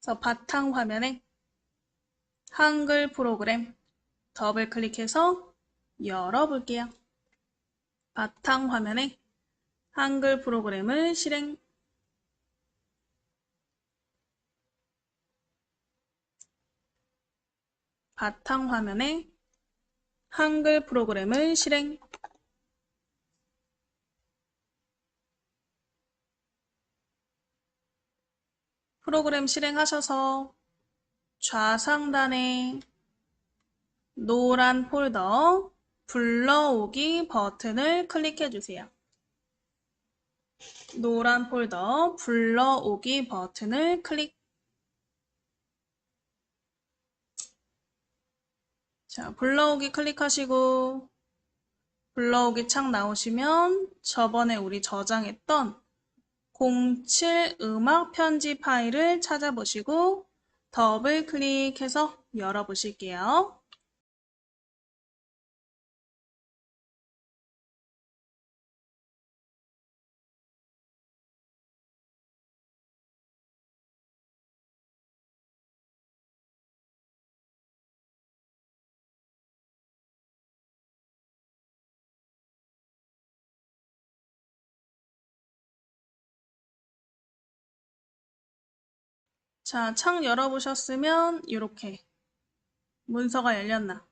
그래서 바탕 화면에 한글 프로그램 더블 클릭해서 열어볼게요. 바탕 화면에 한글 프로그램을 실행. 바탕 화면에 한글 프로그램을 실행. 프로그램 실행하셔서 좌상단에 노란 폴더 불러오기 버튼을 클릭해 주세요. 노란 폴더 불러오기 버튼을 클릭. 자, 불러오기 클릭하시고 불러오기 창 나오시면 저번에 우리 저장했던 07 음악 편지 파일을 찾아보시고 더블 클릭해서 열어보실게요. 자, 창 열어보셨으면 이렇게 문서가 열렸나.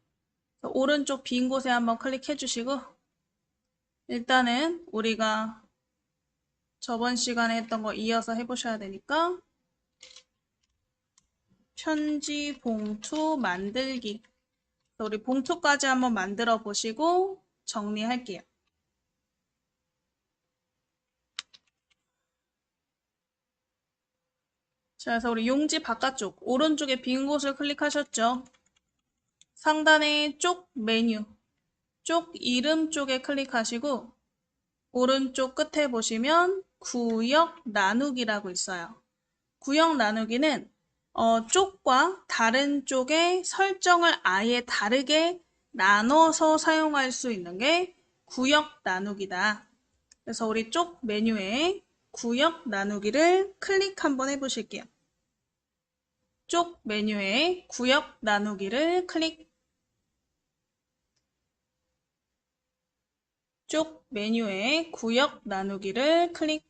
오른쪽 빈 곳에 한번 클릭해 주시고 일단은 우리가 저번 시간에 했던 거 이어서 해보셔야 되니까 편지 봉투 만들기. 우리 봉투까지 한번 만들어 보시고 정리할게요. 자, 그래서 우리 용지 바깥쪽 오른쪽에 빈 곳을 클릭하셨죠? 상단에 쪽 메뉴, 쪽 이름 쪽에 클릭하시고 오른쪽 끝에 보시면 구역 나누기라고 있어요. 구역 나누기는 쪽과 다른 쪽의 설정을 아예 다르게 나눠서 사용할 수 있는 게 구역 나누기다. 그래서 우리 쪽 메뉴에 구역 나누기를 클릭 한번 해보실게요. 쪽 메뉴에 구역 나누기를 클릭. 쪽 메뉴에 구역 나누기를 클릭.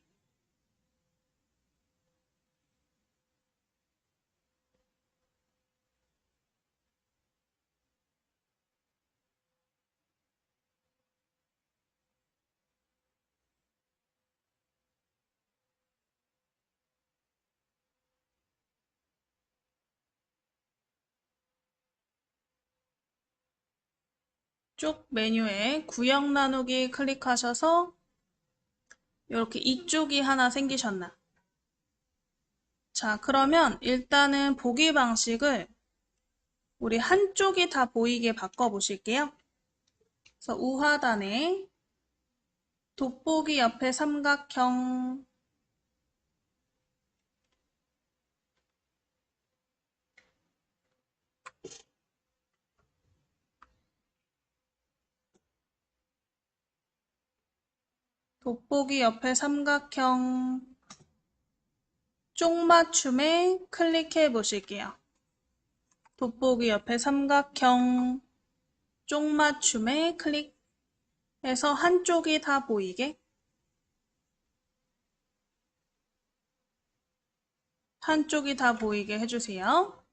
쪽 메뉴에 구역 나누기 클릭하셔서 이렇게 이쪽이 하나 생기셨나? 자, 그러면 일단은 보기 방식을 우리 한쪽이 다 보이게 바꿔보실게요. 그래서 우하단에 돋보기 옆에 삼각형, 돋보기 옆에 삼각형 쪽맞춤에 클릭해 보실게요. 돋보기 옆에 삼각형 쪽맞춤에 클릭해서 한쪽이 다 보이게, 한쪽이 다 보이게 해주세요.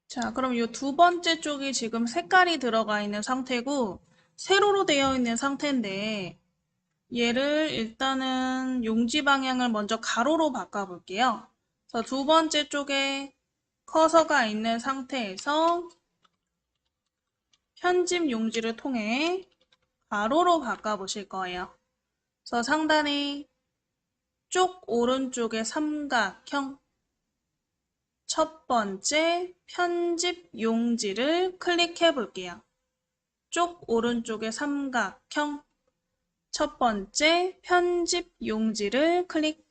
자, 그럼 이 두 번째 쪽이 지금 색깔이 들어가 있는 상태고 세로로 되어 있는 상태인데 얘를 일단은 용지 방향을 먼저 가로로 바꿔볼게요. 그래서 두 번째 쪽에 커서가 있는 상태에서 편집 용지를 통해 가로로 바꿔보실 거예요. 그래서 상단에 쪽 오른쪽에 삼각형 첫 번째 편집 용지를 클릭해 볼게요. 쪽 오른쪽에 삼각형 첫 번째 편집 용지를 클릭.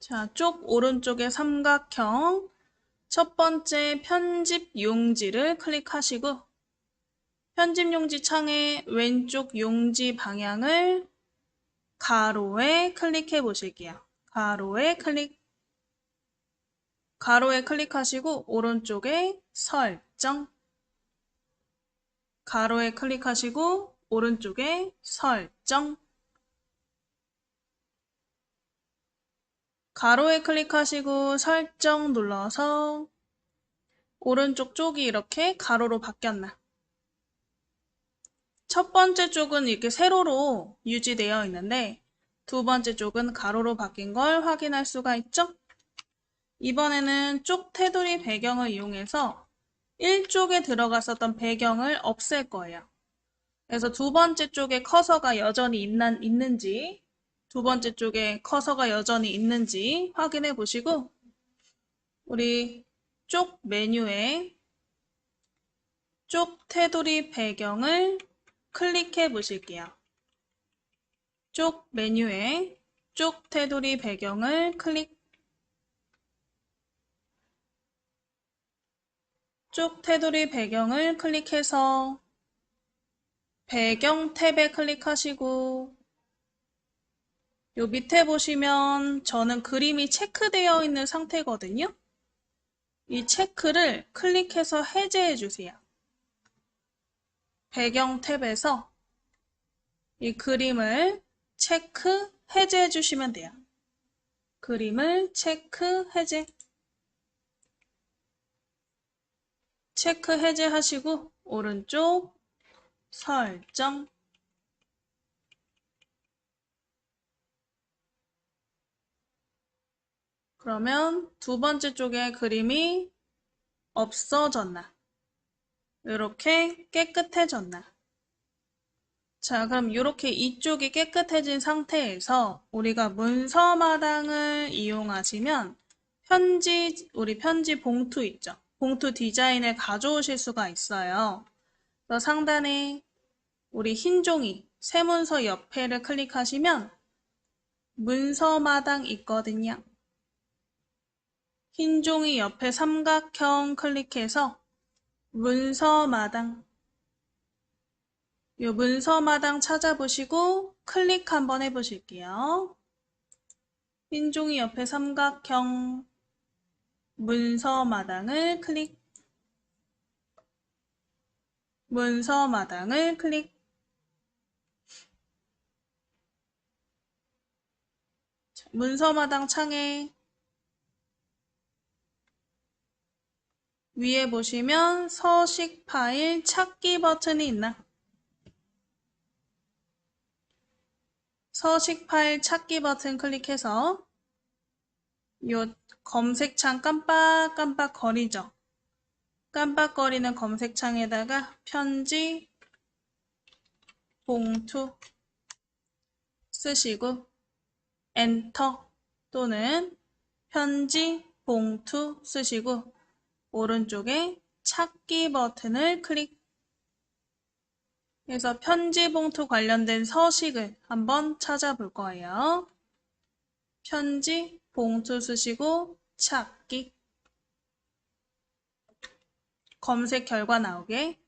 자, 쪽 오른쪽에 삼각형 첫 번째 편집 용지를 클릭하시고 편집 용지 창의 왼쪽 용지 방향을 가로에 클릭해 보실게요. 가로에 클릭하시고 오른쪽에 설정, 가로에 클릭하시고 오른쪽에 설정, 가로에 클릭하시고 설정 눌러서 오른쪽 쪽이 이렇게 가로로 바뀌었나? 첫 번째 쪽은 이렇게 세로로 유지되어 있는데 두 번째 쪽은 가로로 바뀐 걸 확인할 수가 있죠? 이번에는 쪽 테두리 배경을 이용해서 1쪽에 들어갔었던 배경을 없앨 거예요. 그래서 두 번째 쪽에 커서가 여전히 있는지, 두 번째 쪽에 커서가 여전히 있는지 확인해 보시고 우리 쪽 메뉴에 쪽 테두리 배경을 클릭해 보실게요. 쪽 메뉴에 쪽 테두리 배경을 쪽 테두리 배경을 클릭해서 배경 탭에 클릭하시고 요 밑에 보시면 저는 그림이 체크되어 있는 상태거든요. 이 체크를 클릭해서 해제해 주세요. 배경 탭에서 이 그림을 체크 해제해 주시면 돼요. 그림을 체크 해제하시고 오른쪽 설정, 그러면 두 번째 쪽에 그림이 없어졌나? 이렇게 깨끗해졌나? 자, 그럼 이렇게 이쪽이 깨끗해진 상태에서 우리가 문서 마당을 이용하시면 우리 편지 봉투 있죠? 봉투 디자인을 가져오실 수가 있어요. 그래서 상단에 우리 흰 종이 새 문서 옆에를 클릭하시면 문서 마당 있거든요. 흰 종이 옆에 삼각형 클릭해서 문서 마당, 이 문서 마당 찾아보시고 클릭 한번 해보실게요. 흰 종이 옆에 삼각형 문서 마당을 클릭, 문서 마당을 클릭. 문서 마당 창에 위에 보시면 서식 파일 찾기 버튼이 있나? 서식 파일 찾기 버튼 클릭해서 요 검색창 깜빡깜빡 거리죠? 깜빡거리는 검색창에다가 편지, 봉투 쓰시고 엔터 또는 편지, 봉투 쓰시고 오른쪽에 찾기 버튼을 클릭 해서 편지, 봉투 관련된 서식을 한번 찾아볼 거예요. 편지, 봉투 쓰시고 찾기, 검색 결과 나오게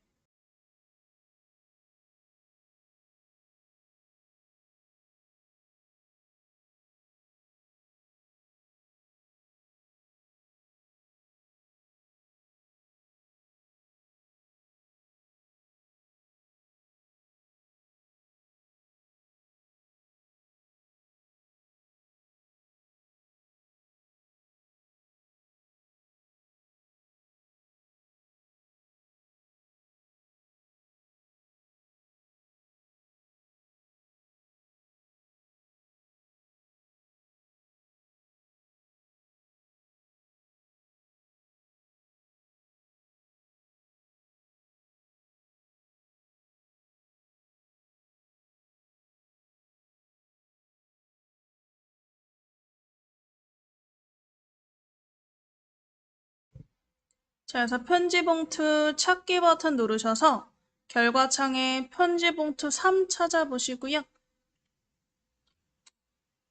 자, 그래서 편지 봉투 찾기 버튼 누르셔서 결과창에 편지 봉투 3 찾아보시고요.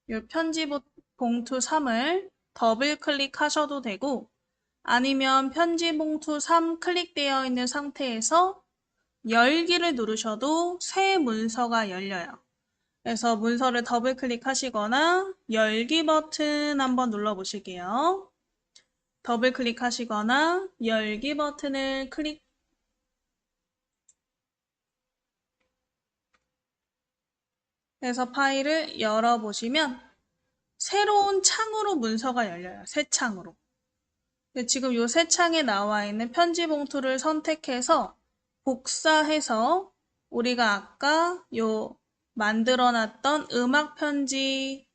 이 편지 봉투 3을 더블 클릭하셔도 되고 아니면 편지 봉투 3 클릭되어 있는 상태에서 열기를 누르셔도 새 문서가 열려요. 그래서 문서를 더블 클릭하시거나 열기 버튼 한번 눌러보실게요. 더블 클릭하시거나 열기 버튼을 클릭해서 파일을 열어보시면 새로운 창으로 문서가 열려요. 새 창으로. 지금 이 새 창에 나와 있는 편지 봉투를 선택해서 복사해서 우리가 아까 요 만들어놨던 음악 편지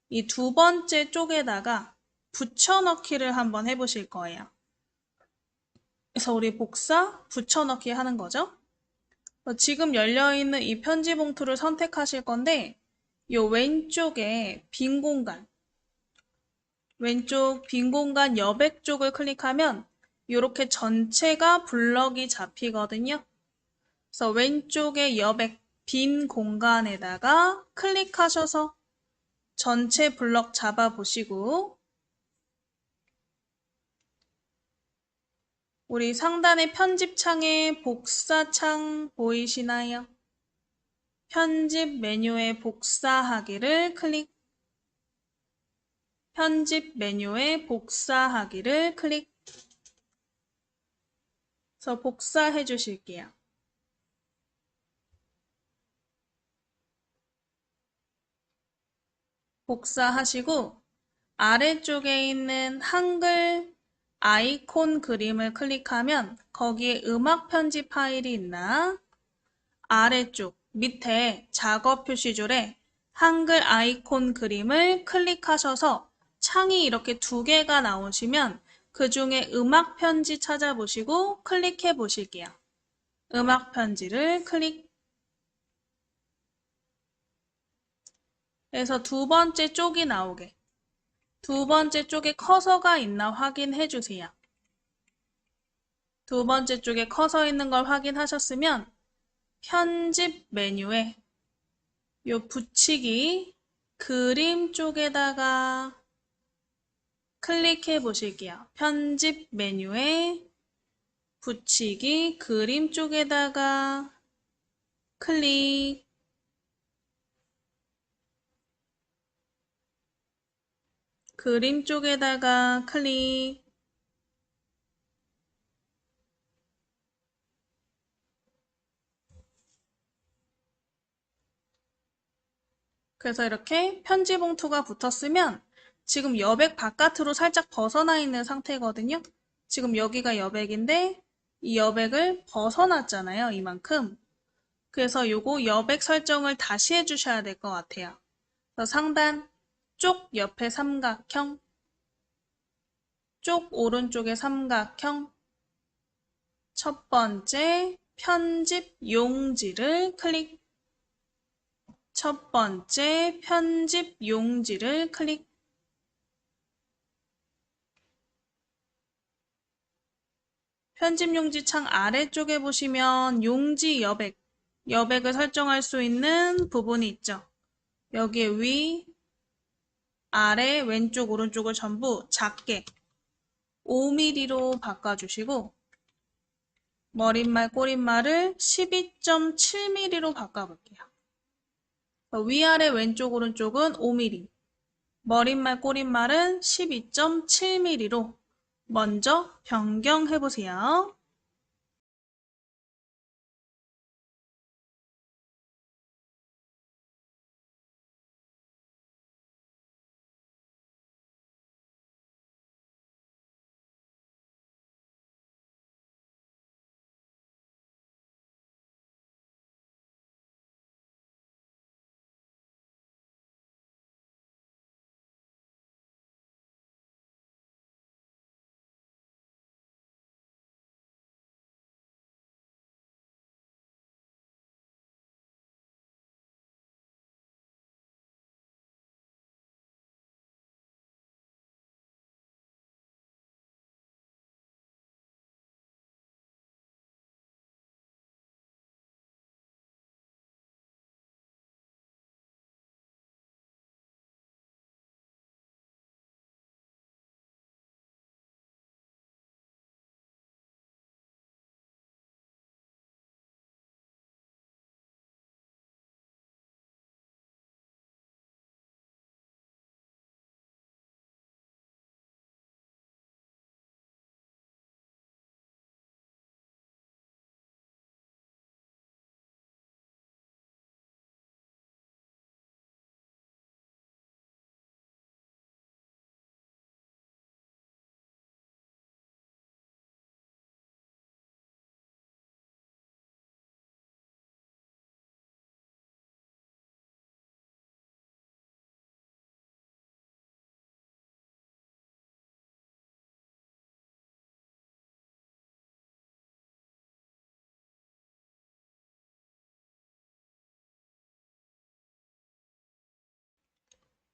이 두 번째 쪽에다가 붙여넣기를 한번 해보실 거예요. 그래서 우리 붙여넣기 하는 거죠. 지금 열려있는 이 편지 봉투를 선택하실 건데 이 왼쪽에 빈 공간 왼쪽 빈 공간 여백 쪽을 클릭하면 이렇게 전체가 블럭이 잡히거든요. 그래서 왼쪽에 여백 빈 공간에다가 클릭하셔서 전체 블럭 잡아보시고 우리 상단의 편집창에 복사창 보이시나요? 편집 메뉴에 복사하기를 편집 메뉴에 복사하기를 그래서 복사해 주실게요. 복사하시고 아래쪽에 있는 한글 아이콘 그림을 클릭하면 거기에 음악 편집 파일이 있나? 아래쪽 밑에 작업 표시줄에 한글 아이콘 그림을 클릭하셔서 창이 이렇게 두 개가 나오시면 그 중에 음악 편지 찾아보시고 클릭해 보실게요. 음악 편지를 그래서 두 번째 쪽이 나오게 두 번째 쪽에 커서가 있나 확인해 주세요. 두 번째 쪽에 커서 있는 걸 확인하셨으면 편집 메뉴에 요 붙이기 그림 쪽에다가 클릭해 보실게요. 편집 메뉴에 붙이기 그림 쪽에다가 그림 쪽에다가 그래서 이렇게 편지 봉투가 붙었으면 지금 여백 바깥으로 살짝 벗어나 있는 상태거든요. 지금 여기가 여백인데 이 여백을 벗어났잖아요. 이만큼. 그래서 요거 여백 설정을 다시 해주셔야 될 것 같아요. 그래서 상단 쪽 옆에 삼각형, 쪽 오른쪽에 삼각형, 첫 번째 편집 용지를 첫 번째 편집 용지를 편집 용지 창 아래쪽에 보시면 용지 여백을 설정할 수 있는 부분이 있죠. 여기에 위, 아래, 왼쪽, 오른쪽을 전부 작게 5mm로 바꿔주시고 머릿말, 꼬릿말을 12.7mm로 바꿔볼게요. 위아래, 왼쪽, 오른쪽은 5mm, 머릿말, 꼬릿말은 12.7mm로 먼저 변경해보세요.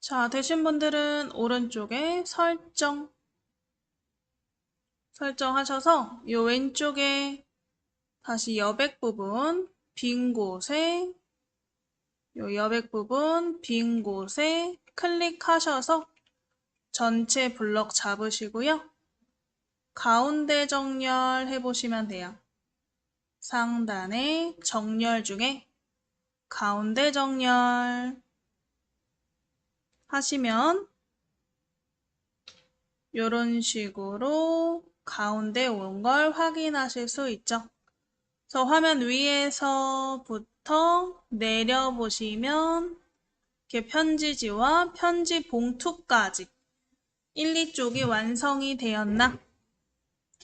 자, 되신 분들은 오른쪽에 설정하셔서 이 왼쪽에 다시 여백 부분 빈 곳에 요 여백 부분 빈 곳에 클릭하셔서 전체 블럭 잡으시고요. 가운데 정렬 해보시면 돼요. 상단에 정렬 중에 가운데 정렬 하시면 이런 식으로 가운데 온 걸 확인하실 수 있죠. 그래서 화면 위에서부터 내려보시면 이렇게 편지지와 편지 봉투까지 1, 2쪽이 완성이 되었나?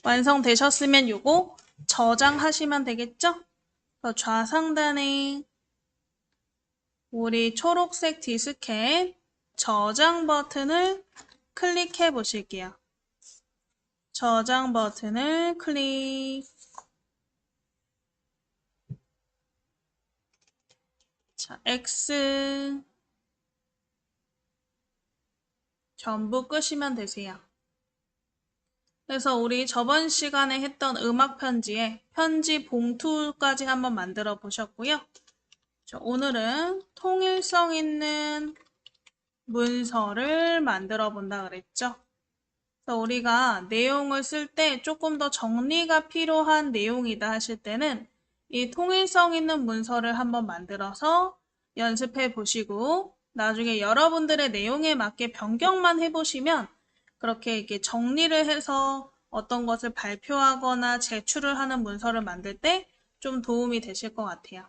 완성되셨으면 요거 저장하시면 되겠죠? 그래서 좌상단에 우리 초록색 디스켓 저장 버튼을 클릭해 보실게요. 저장 버튼을 클릭. 자, X 전부 끄시면 되세요. 그래서 우리 저번 시간에 했던 음악 편지에 편지 봉투까지 한번 만들어 보셨고요. 오늘은 통일성 있는 문서를 만들어 본다 그랬죠. 그래서 우리가 내용을 쓸 때 조금 더 정리가 필요한 내용이다 하실 때는 이 통일성 있는 문서를 한번 만들어서 연습해 보시고 나중에 여러분들의 내용에 맞게 변경만 해보시면 그렇게 이렇게 정리를 해서 어떤 것을 발표하거나 제출을 하는 문서를 만들 때 좀 도움이 되실 것 같아요.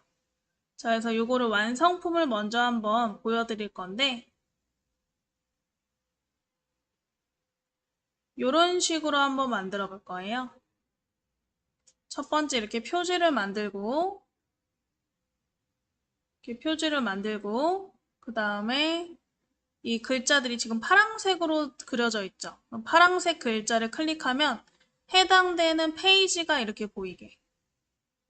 자, 그래서 요거를 완성품을 먼저 한번 보여드릴 건데 요런 식으로 한번 만들어 볼 거예요. 첫 번째 이렇게 표지를 만들고 그 다음에 이 글자들이 지금 파란색으로 그려져 있죠. 파란색 글자를 클릭하면 해당되는 페이지가 이렇게 보이게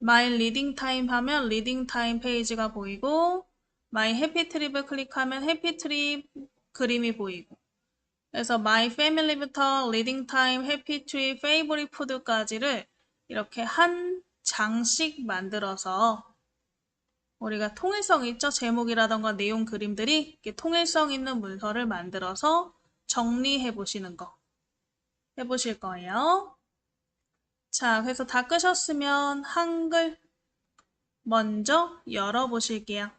My Reading Time 하면 Reading Time 페이지가 보이고 My Happy Trip을 클릭하면 Happy Trip 그림이 보이고 그래서 My Family부터 Reading Time, Happy Trip, Favorite Food까지를 이렇게 한 장씩 만들어서 우리가 통일성 있죠? 제목이라던가 내용 그림들이 이렇게 통일성 있는 문서를 만들어서 정리해 보시는 거 해보실 거예요. 자, 그래서 다 끄셨으면 한글 먼저 열어보실게요.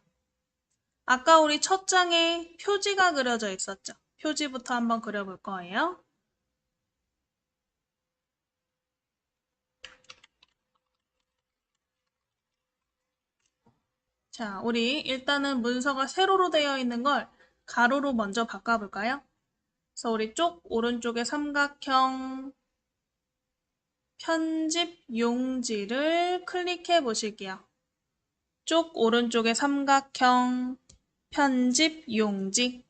아까 우리 첫 장에 표지가 그려져 있었죠? 표지부터 한번 그려볼 거예요. 자, 우리 일단은 문서가 세로로 되어 있는 걸 가로로 먼저 바꿔볼까요? 그래서 우리 오른쪽에 삼각형 편집 용지를 클릭해 보실게요. 오른쪽에 삼각형 편집 용지.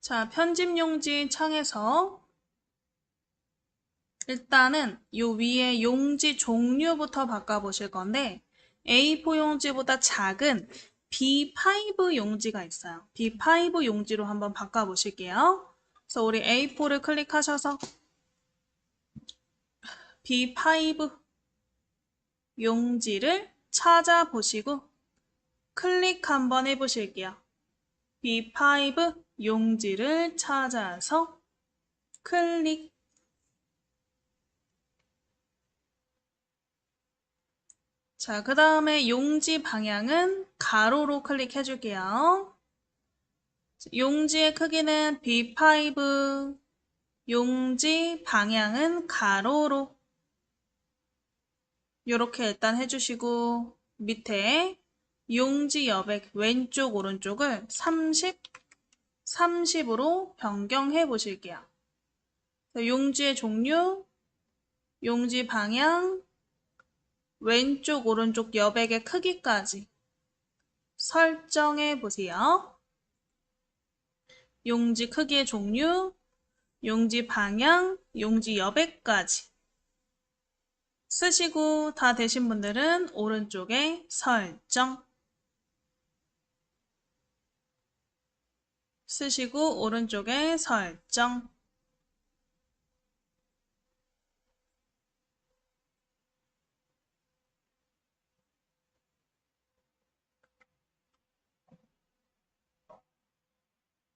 자, 편집 용지 창에서 일단은 요 위에 용지 종류부터 바꿔보실 건데 A4 용지보다 작은 B5 용지가 있어요. B5 용지로 한번 바꿔보실게요. 그래서 우리 A4를 클릭하셔서 B5 용지를 찾아보시고 클릭 한번 해보실게요. B5 용지를 찾아서 클릭. 자, 그 다음에 용지 방향은 가로로 클릭해 줄게요. 용지의 크기는 B5, 용지 방향은 가로로 이렇게 일단 해주시고 밑에 용지 여백 왼쪽 오른쪽을 30, 30으로 변경해 보실게요. 용지의 종류, 용지 방향, 왼쪽 오른쪽 여백의 크기까지 설정해 보세요. 용지 크기의 종류, 용지 방향, 용지 여백까지 쓰시고 다 되신 분들은 오른쪽에 설정 쓰시고 오른쪽에 설정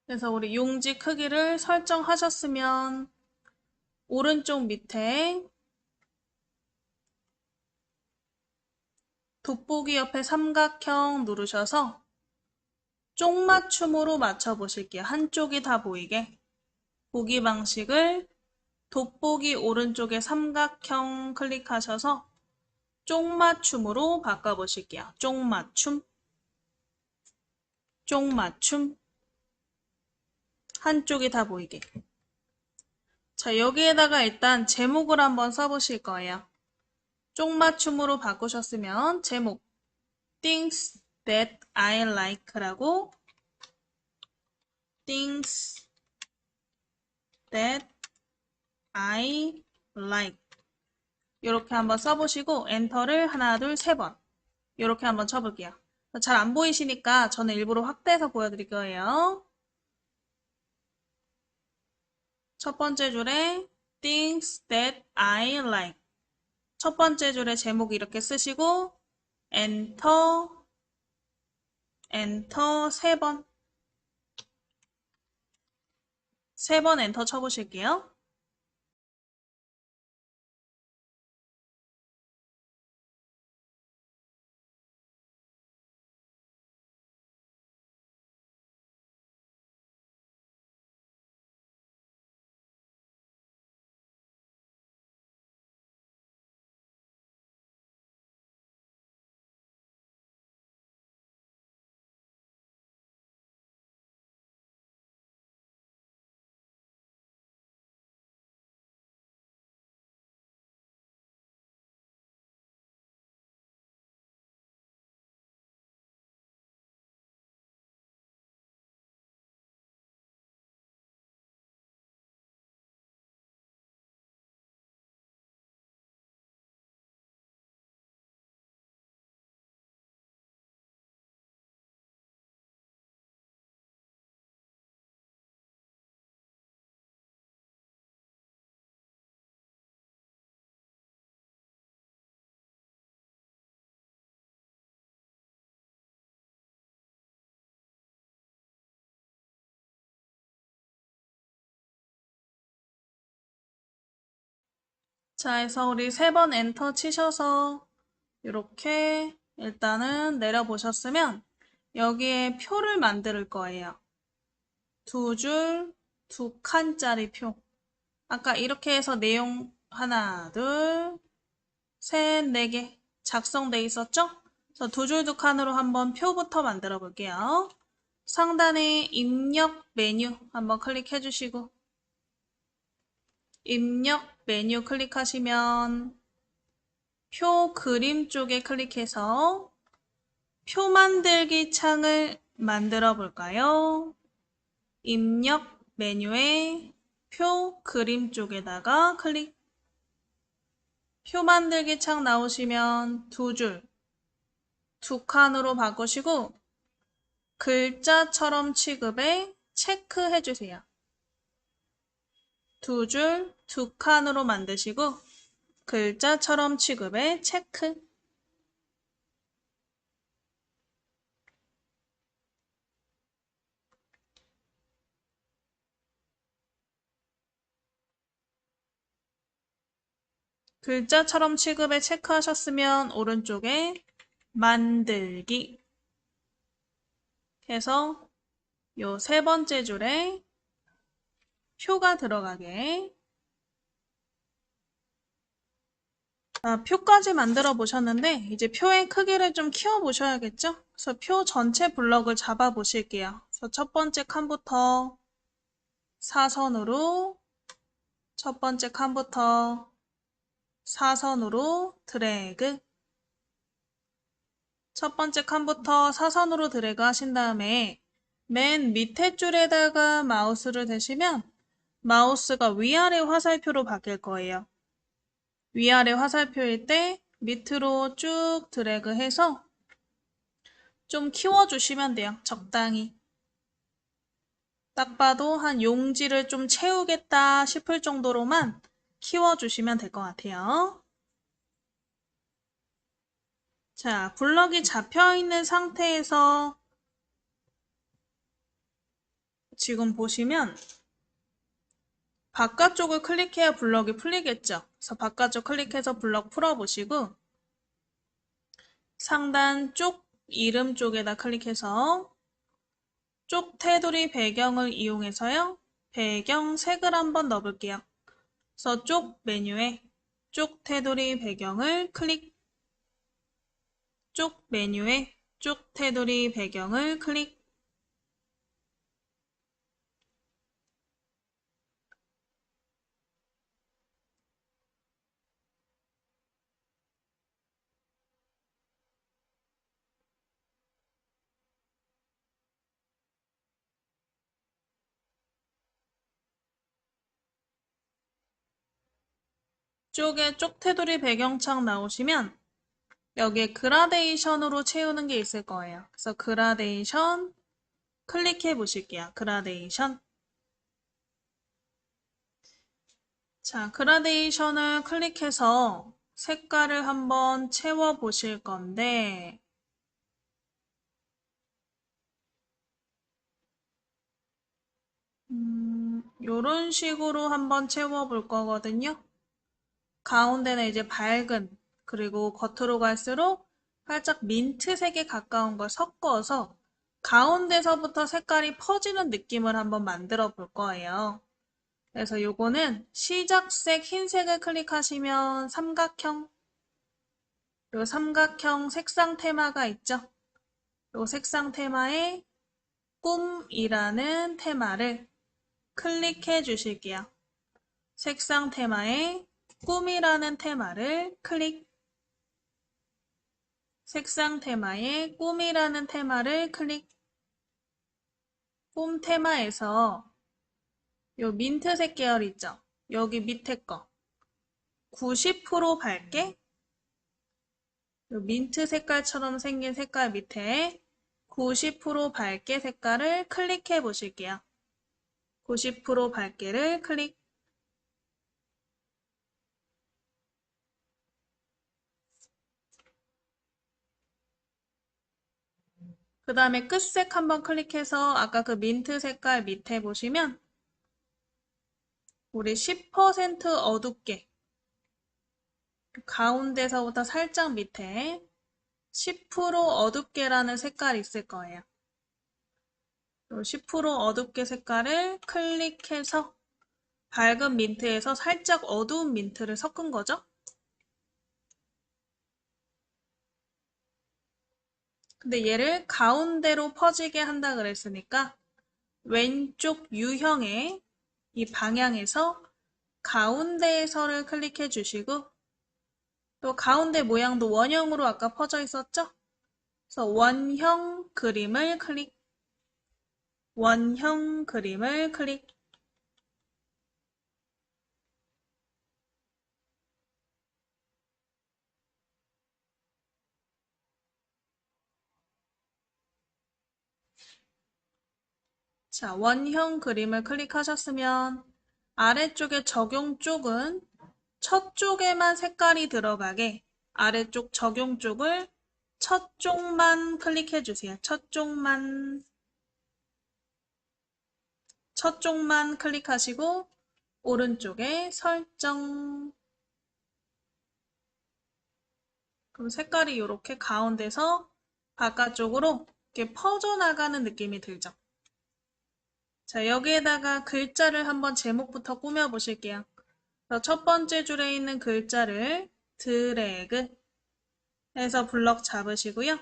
그래서 우리 용지 크기를 설정하셨으면 오른쪽 밑에 돋보기 옆에 삼각형 누르셔서 쪽맞춤으로 맞춰보실게요. 한쪽이 다 보이게. 보기 방식을 돋보기 오른쪽에 삼각형 클릭하셔서 쪽맞춤으로 바꿔보실게요. 쪽맞춤, 쪽맞춤, 한쪽이 다 보이게. 자, 여기에다가 일단 제목을 한번 써보실 거예요. 쪽맞춤으로 바꾸셨으면 제목 Things that I like라고 Things that I like 이렇게 한번 써보시고 엔터를 하나, 둘, 세 번 이렇게 한번 쳐볼게요. 잘 안 보이시니까 저는 일부러 확대해서 보여드릴 거예요. 첫 번째 줄에 Things that I like 첫 번째 줄에 제목 이렇게 쓰시고 엔터, 엔터 세 번 엔터 쳐보실게요. 자, 해서 우리 세 번 엔터 치셔서 이렇게 일단은 내려보셨으면 여기에 표를 만들 거예요. 두 줄, 두 칸짜리 표. 아까 이렇게 해서 내용 하나, 둘, 셋, 네 개 작성돼 있었죠? 그래서 두 줄 두 칸으로 한번 표부터 만들어 볼게요. 상단에 입력 메뉴 한번 클릭해 주시고 입력 메뉴 클릭하시면 표 그림 쪽에 클릭해서 표 만들기 창을 만들어 볼까요? 입력 메뉴에 표 그림 쪽에다가 클릭. 표 만들기 창 나오시면 두 줄, 두 칸으로 바꾸시고 글자처럼 취급에 체크해 주세요. 두 줄, 두 칸으로 만드시고 글자처럼 취급에 체크. 글자처럼 취급에 체크하셨으면 오른쪽에 만들기 해서 요 세 번째 줄에 표가 들어가게. 표까지 만들어 보셨는데 이제 표의 크기를 좀 키워 보셔야겠죠? 그래서 표 전체 블럭을 잡아 보실게요. 그래서 첫 번째 칸부터 사선으로 첫 번째 칸부터 사선으로 드래그. 첫 번째 칸부터 사선으로 드래그 하신 다음에 맨 밑에 줄에다가 마우스를 대시면 마우스가 위아래 화살표로 바뀔 거예요. 위아래 화살표일 때 밑으로 쭉 드래그해서 좀 키워주시면 돼요. 적당히. 딱 봐도 한 용지를 좀 채우겠다 싶을 정도로만 키워주시면 될 것 같아요. 자, 블럭이 잡혀있는 상태에서 지금 보시면 바깥쪽을 클릭해야 블럭이 풀리겠죠. 그래서 바깥쪽 클릭해서 블럭 풀어보시고 상단 쪽 이름 쪽에다 클릭해서 쪽 테두리 배경을 이용해서요. 배경 색을 한번 넣어볼게요. 그래서 쪽 메뉴에 쪽 테두리 배경을 클릭, 쪽 메뉴에 쪽 테두리 배경을 클릭. 쪽에 쪽 테두리 배경창 나오시면 여기에 그라데이션으로 채우는 게 있을 거예요. 그래서 그라데이션 클릭해 보실게요. 그라데이션. 자, 그라데이션을 클릭해서 색깔을 한번 채워 보실 건데 요런 식으로 한번 채워 볼 거거든요. 가운데는 이제 밝은, 그리고 겉으로 갈수록 살짝 민트색에 가까운 걸 섞어서 가운데서부터 색깔이 퍼지는 느낌을 한번 만들어 볼 거예요. 그래서 요거는 시작색 흰색을 클릭하시면 삼각형, 요 삼각형 색상 테마가 있죠. 요 색상 테마에 꿈이라는 테마를 클릭해 주실게요. 색상 테마에 꿈이라는 테마를 클릭. 색상 테마에 꿈이라는 테마를 클릭. 꿈 테마에서 요 민트색 계열 있죠? 여기 밑에 거 90% 밝게 요 민트 색깔처럼 생긴 색깔 밑에 90% 밝게 색깔을 클릭해 보실게요. 90% 밝게를 클릭. 그 다음에 끝색 한번 클릭해서 아까 그 민트 색깔 밑에 보시면 우리 10% 어둡게 가운데서부터 살짝 밑에 10% 어둡게라는 색깔이 있을 거예요. 10% 어둡게 색깔을 클릭해서 밝은 민트에서 살짝 어두운 민트를 섞은 거죠. 근데 얘를 가운데로 퍼지게 한다 그랬으니까 왼쪽 U형의 이 방향에서 가운데에서를 클릭해 주시고 또 가운데 모양도 원형으로 아까 퍼져 있었죠? 그래서 원형 그림을 클릭. 원형 그림을 클릭. 자, 원형 그림을 클릭하셨으면 아래쪽에 적용 쪽은 첫 쪽에만 색깔이 들어가게 아래쪽 적용 쪽을 첫 쪽만 클릭해 주세요. 첫 쪽만 클릭하시고 오른쪽에 설정 그럼 색깔이 이렇게 가운데서 바깥쪽으로 이렇게 퍼져나가는 느낌이 들죠. 자, 여기에다가 글자를 한번 제목부터 꾸며 보실게요. 첫 번째 줄에 있는 글자를 드래그 해서 블럭 잡으시고요.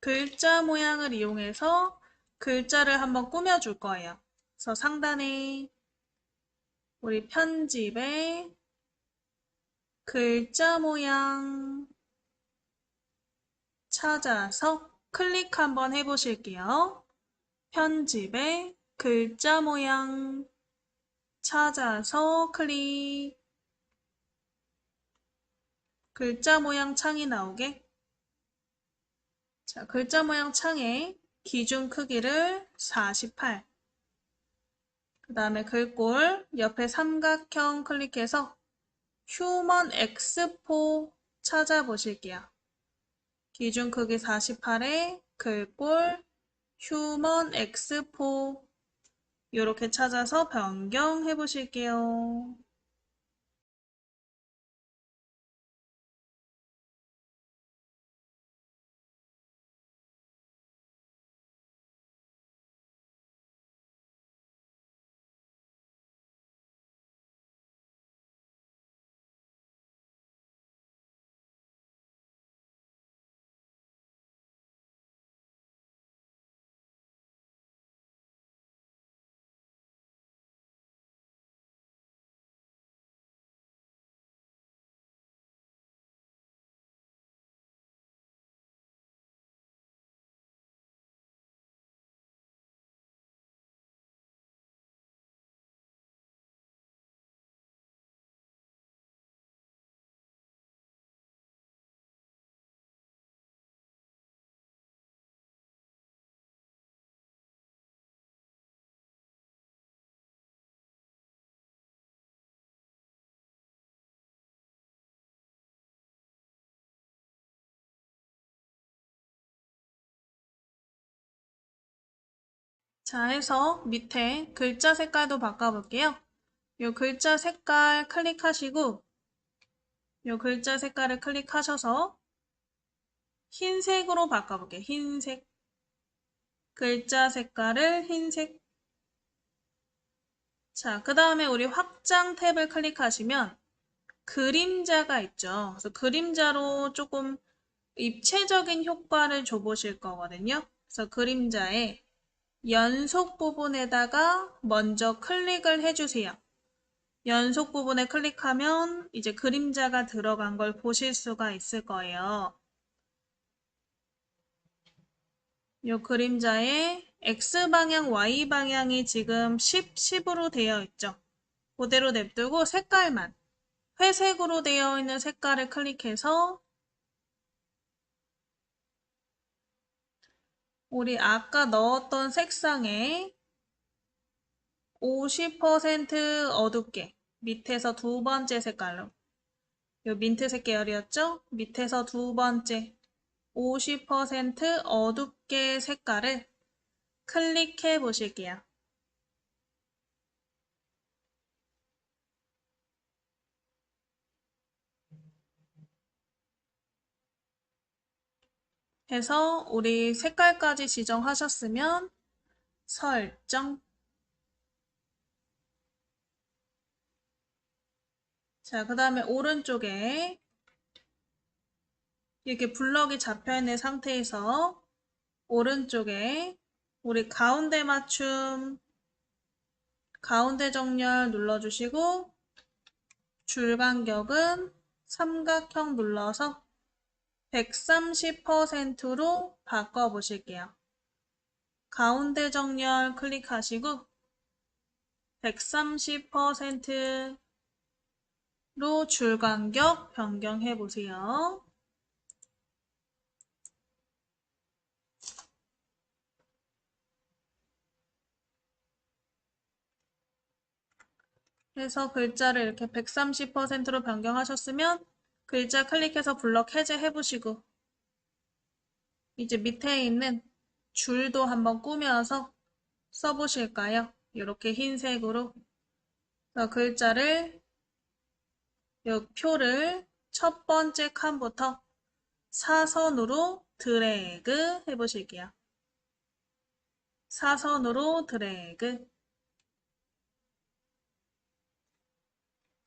글자 모양을 이용해서 글자를 한번 꾸며줄 거예요. 그래서 상단에 우리 편집에 글자 모양 찾아서 클릭 한번 해보실게요. 편집에 글자 모양 찾아서 클릭. 글자 모양 창이 나오게. 자, 글자 모양 창에 기준 크기를 48. 그 다음에 글꼴 옆에 삼각형 클릭해서 휴먼 엑스포 찾아보실게요. 기준 크기 48에 글꼴 휴먼 엑스포 이렇게 찾아서 변경해 보실게요. 자, 해서 밑에 글자 색깔도 바꿔볼게요. 이 글자 색깔 클릭하시고 이 글자 색깔을 클릭하셔서 흰색으로 바꿔볼게요. 흰색. 글자 색깔을 흰색. 자, 그 다음에 우리 확장 탭을 클릭하시면 그림자가 있죠. 그래서 그림자로 조금 입체적인 효과를 줘보실 거거든요. 그래서 그림자에 연속 부분에다가 먼저 클릭을 해주세요. 연속 부분에 클릭하면 이제 그림자가 들어간 걸 보실 수가 있을 거예요. 이 그림자에 X방향, Y방향이 지금 10, 10으로 되어 있죠. 그대로 냅두고 색깔만 회색으로 되어 있는 색깔을 클릭해서 우리 아까 넣었던 색상에 50% 어둡게 밑에서 두 번째 색깔로 이 민트색 계열이었죠? 밑에서 두 번째 50% 어둡게 색깔을 클릭해 보실게요. 해서 우리 색깔까지 지정하셨으면 설정. 자, 그 다음에 오른쪽에 이렇게 블럭이 잡혀 있는 상태에서 오른쪽에 우리 가운데 맞춤, 가운데 정렬 눌러주시고 줄 간격은 삼각형 눌러서 130%로 바꿔보실게요. 가운데 정렬 클릭하시고 130%로 줄 간격 변경해 보세요. 그래서 글자를 이렇게 130%로 변경하셨으면 글자 클릭해서 블럭 해제해 보시고 이제 밑에 있는 줄도 한번 꾸며서 써보실까요? 이렇게 흰색으로 글자를 이 표를 첫 번째 칸부터 사선으로 드래그 해보실게요. 사선으로 드래그.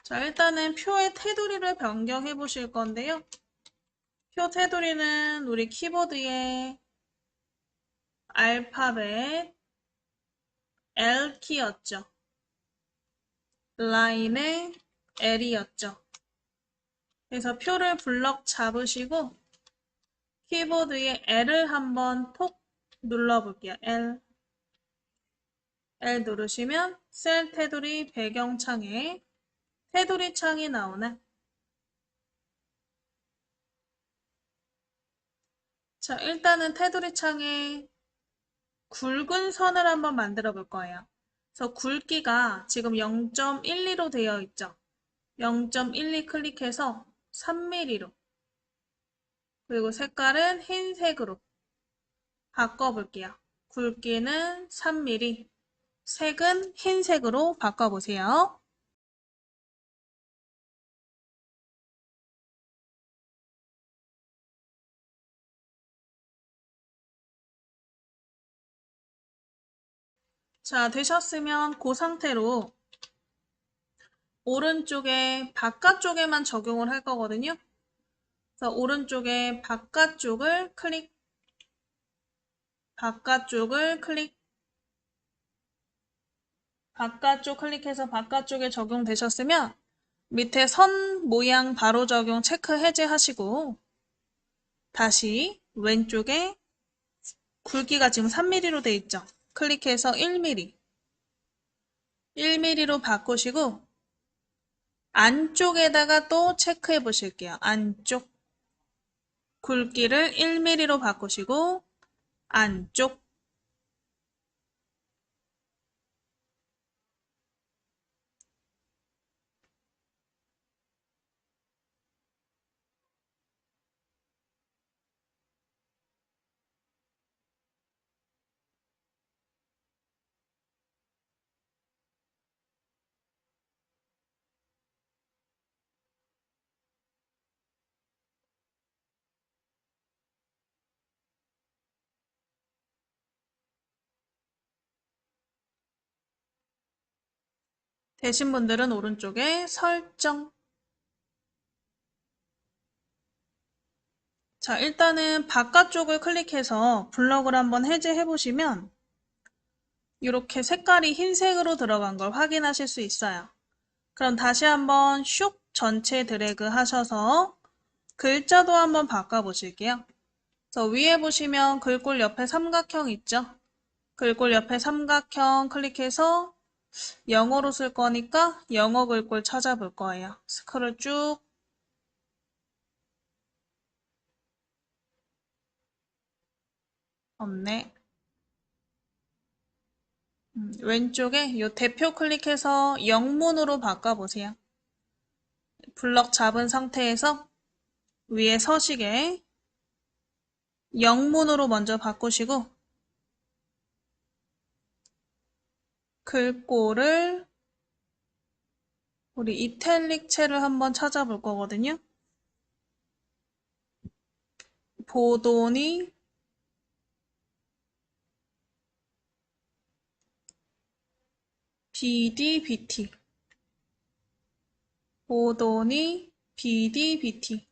자, 일단은 표의 테두리를 변경해 보실 건데요. 표 테두리는 우리 키보드의 알파벳 L키였죠. 라인의 L이었죠. 그래서 표를 블럭 잡으시고 키보드의 L을 한번 톡 눌러볼게요. L. L 누르시면 셀 테두리 배경창에 테두리 창이 나오네. 자, 일단은 테두리 창에 굵은 선을 한번 만들어 볼 거예요. 그래서 굵기가 지금 0.12로 되어 있죠. 0.12 클릭해서 3mm로. 그리고 색깔은 흰색으로 바꿔볼게요. 굵기는 3mm, 색은 흰색으로 바꿔보세요. 자, 되셨으면 그 상태로 오른쪽에 바깥쪽에만 적용을 할 거거든요. 그래서 오른쪽에 바깥쪽을 클릭, 바깥쪽 클릭해서 바깥쪽에 적용되셨으면 밑에 선 모양 바로 적용 체크 해제하시고 다시 왼쪽에 굵기가 지금 3mm로 돼 있죠. 클릭해서 1mm, 1mm로 바꾸시고 안쪽에다가 또 체크해 보실게요. 안쪽 굵기를 1mm로 바꾸시고 안쪽 되신 분들은 오른쪽에 설정. 자, 일단은 바깥쪽을 클릭해서 블럭을 한번 해제해 보시면 이렇게 색깔이 흰색으로 들어간 걸 확인하실 수 있어요. 그럼 다시 한번 슉 전체 드래그 하셔서 글자도 한번 바꿔보실게요. 그래서 위에 보시면 글꼴 옆에 삼각형 있죠? 글꼴 옆에 삼각형 클릭해서 영어로 쓸 거니까 영어 글꼴 찾아볼 거예요. 스크롤 쭉. 없네. 왼쪽에 이 대표 클릭해서 영문으로 바꿔보세요. 블럭 잡은 상태에서 위에 서식에 영문으로 먼저 바꾸시고 글꼴을 우리 이탈릭체를 한번 찾아볼 거거든요. 보도니 BDBT 보도니 BDBT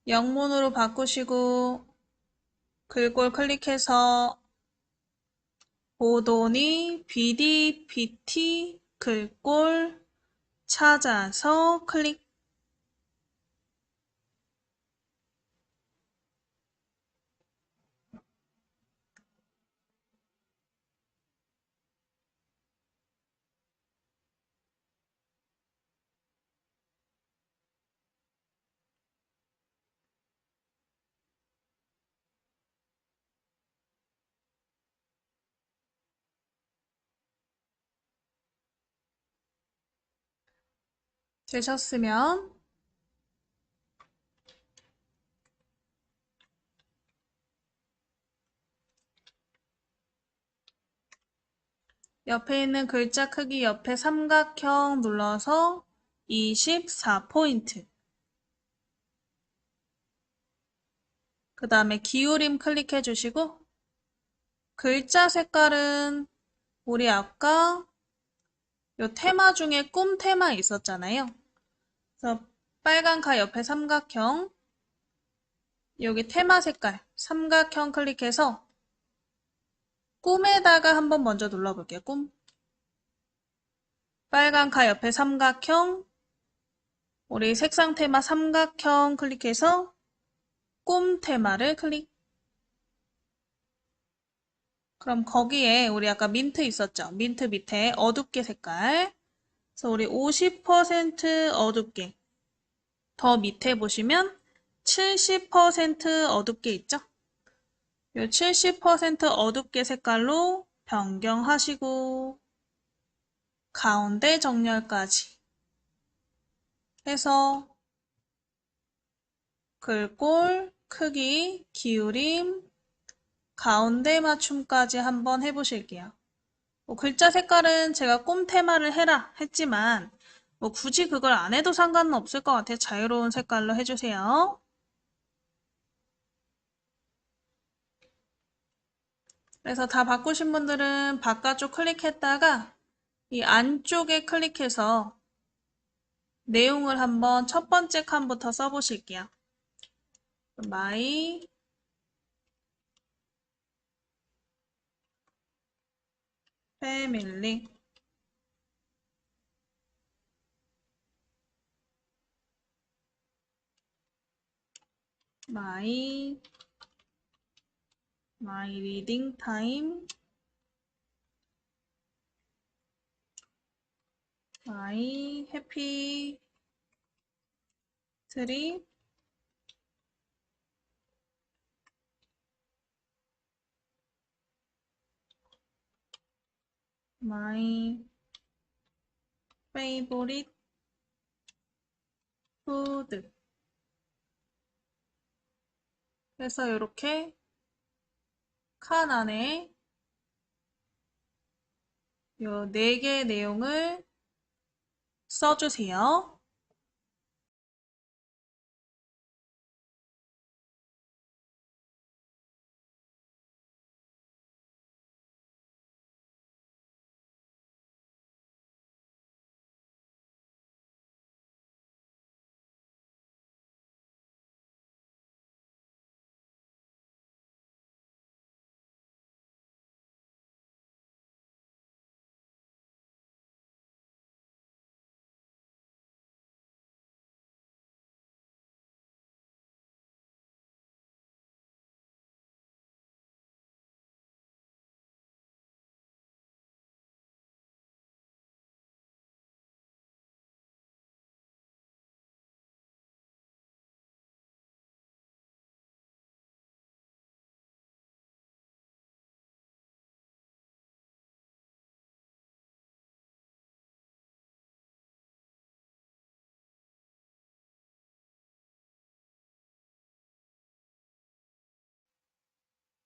영문으로 바꾸시고 글꼴 클릭해서 보도니 BDBT 글꼴 찾아서 클릭. 되셨으면 옆에 있는 글자 크기 옆에 삼각형 눌러서 24포인트. 그 다음에 기울임 클릭해 주시고, 글자 색깔은 우리 아까 요 테마 중에 꿈 테마 있었잖아요. 그래서 빨간 가 옆에 삼각형, 여기 테마 색깔, 삼각형 클릭해서 꿈에다가 한번 먼저 눌러볼게요. 꿈. 빨간 가 옆에 삼각형, 우리 색상 테마 삼각형 클릭해서 꿈 테마를 클릭. 그럼 거기에 우리 아까 민트 있었죠? 민트 밑에 어둡게 색깔. 그래서 우리 50% 어둡게. 더 밑에 보시면 70% 어둡게 있죠? 이 70% 어둡게 색깔로 변경하시고 가운데 정렬까지 해서 글꼴, 크기, 기울임, 가운데 맞춤까지 한번 해보실게요. 뭐 글자 색깔은 제가 꿈 테마를 해라 했지만 뭐 굳이 그걸 안 해도 상관은 없을 것 같아요. 자유로운 색깔로 해주세요. 그래서 다 바꾸신 분들은 바깥쪽 클릭했다가 이 안쪽에 클릭해서 내용을 한번 첫 번째 칸부터 써보실게요. My family my reading time my happy trip my favorite food 해서 이렇게 칸 안에 요 4개 내용을 써주세요.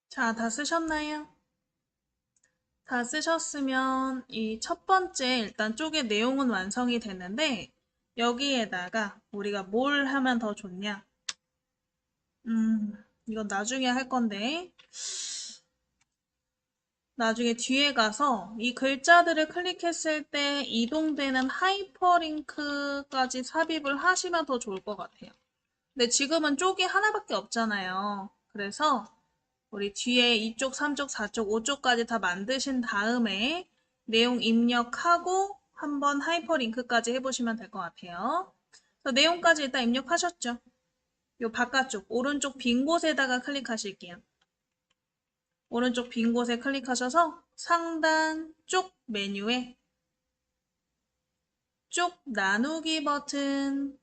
자, 다 쓰셨나요? 다 쓰셨으면 이 첫 번째 일단 쪽의 내용은 완성이 됐는데 여기에다가 우리가 뭘 하면 더 좋냐? 이건 나중에 할 건데 나중에 뒤에 가서 이 글자들을 클릭했을 때 이동되는 하이퍼링크까지 삽입을 하시면 더 좋을 것 같아요. 근데 지금은 쪽이 하나밖에 없잖아요. 그래서 우리 뒤에 2쪽, 3쪽, 4쪽, 5쪽까지 다 만드신 다음에 내용 입력하고 한번 하이퍼링크까지 해보시면 될 것 같아요. 그래서 내용까지 일단 입력하셨죠? 요 바깥쪽, 오른쪽 빈 곳에다가 클릭하실게요. 오른쪽 빈 곳에 클릭하셔서 상단 쪽 메뉴에 쪽 나누기 버튼.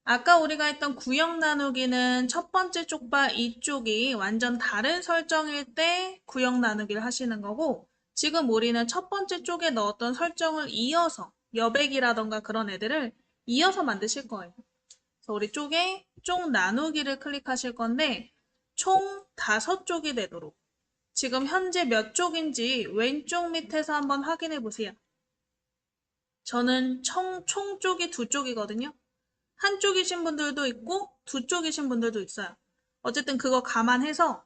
아까 우리가 했던 구역 나누기는 첫 번째 쪽과 이쪽이 완전 다른 설정일 때 구역 나누기를 하시는 거고 지금 우리는 첫 번째 쪽에 넣었던 설정을 이어서 여백이라던가 그런 애들을 이어서 만드실 거예요. 그래서 우리 쪽에 쪽 나누기를 클릭하실 건데 총 5쪽이 되도록 지금 현재 몇 쪽인지 왼쪽 밑에서 한번 확인해 보세요. 저는 총 쪽이 두 쪽이거든요. 한쪽이신 분들도 있고 두 쪽이신 분들도 있어요. 어쨌든 그거 감안해서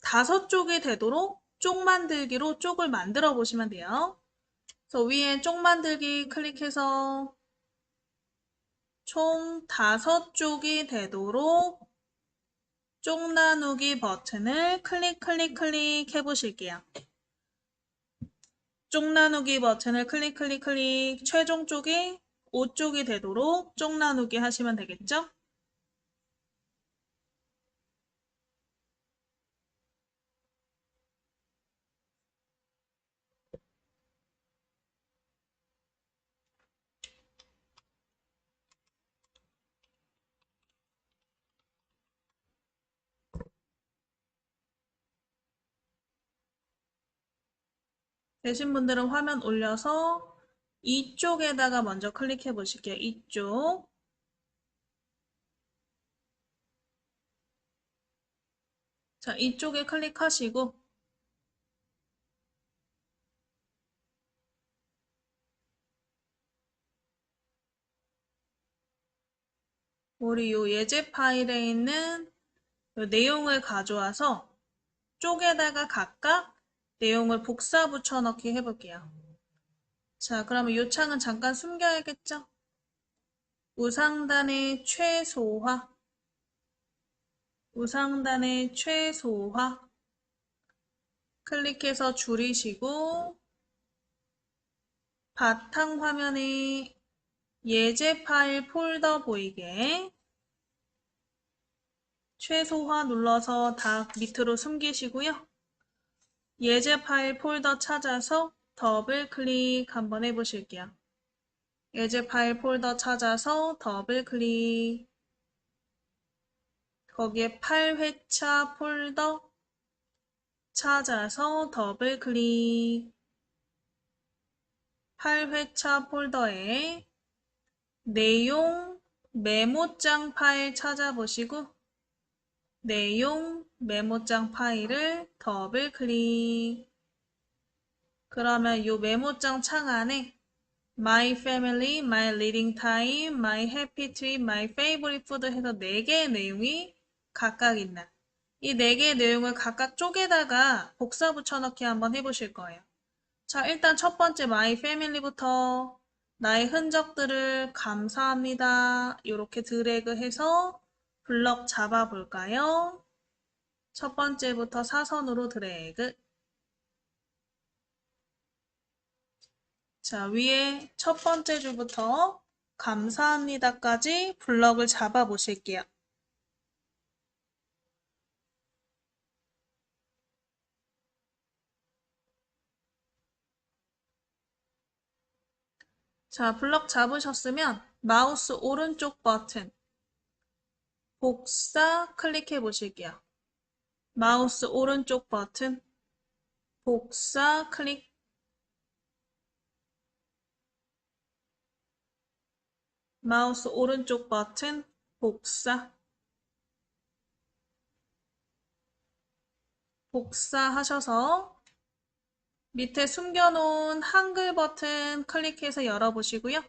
다섯 쪽이 되도록 쪽 만들기로 쪽을 만들어 보시면 돼요. 그래서 위에 쪽 만들기 클릭해서 총 다섯 쪽이 되도록 쪽 나누기 버튼을 클릭 해보실게요. 쪽 나누기 버튼을 클릭 최종 쪽이 5쪽이 되도록 쪽 나누기 하시면 되겠죠? 되신 분들은 화면 올려서 이쪽에다가 먼저 클릭해 보실게요. 이쪽. 자, 이쪽에 클릭하시고 우리 요 예제 파일에 있는 요 내용을 가져와서 쪽에다가 각각 내용을 복사 붙여넣기 해볼게요. 자, 그러면 요 창은 잠깐 숨겨야겠죠? 우상단의 최소화, 우상단의 최소화 클릭해서 줄이시고 바탕화면에 예제 파일 폴더 보이게 최소화 눌러서 다 밑으로 숨기시고요. 예제 파일 폴더 찾아서 더블 클릭 한번 해보실게요. 예제 파일 폴더 찾아서 더블 클릭. 거기에 8회차 폴더 찾아서 더블 클릭. 8회차 폴더에 내용 메모장 파일 찾아보시고 내용 메모장 파일을 더블 클릭. 그러면 이 메모장 창 안에 My Family, My Reading Time, My Happy Trip, My Favorite Food 해서 4개의 내용이 각각 있는 이 4개의 내용을 각각 쪽에다가 복사 붙여넣기 한번 해보실 거예요. 자, 일단 첫 번째 My Family부터 나의 흔적들을 감사합니다. 이렇게 드래그해서 블럭 잡아볼까요? 첫 번째부터 사선으로 드래그. 자, 위에 첫 번째 줄부터 감사합니다까지 블럭을 잡아 보실게요. 자, 블럭 잡으셨으면 마우스 오른쪽 버튼 복사 클릭해 보실게요. 마우스 오른쪽 버튼 복사 클릭. 마우스 오른쪽 버튼 복사. 복사하셔서 밑에 숨겨놓은 한글 버튼 클릭해서 열어보시고요.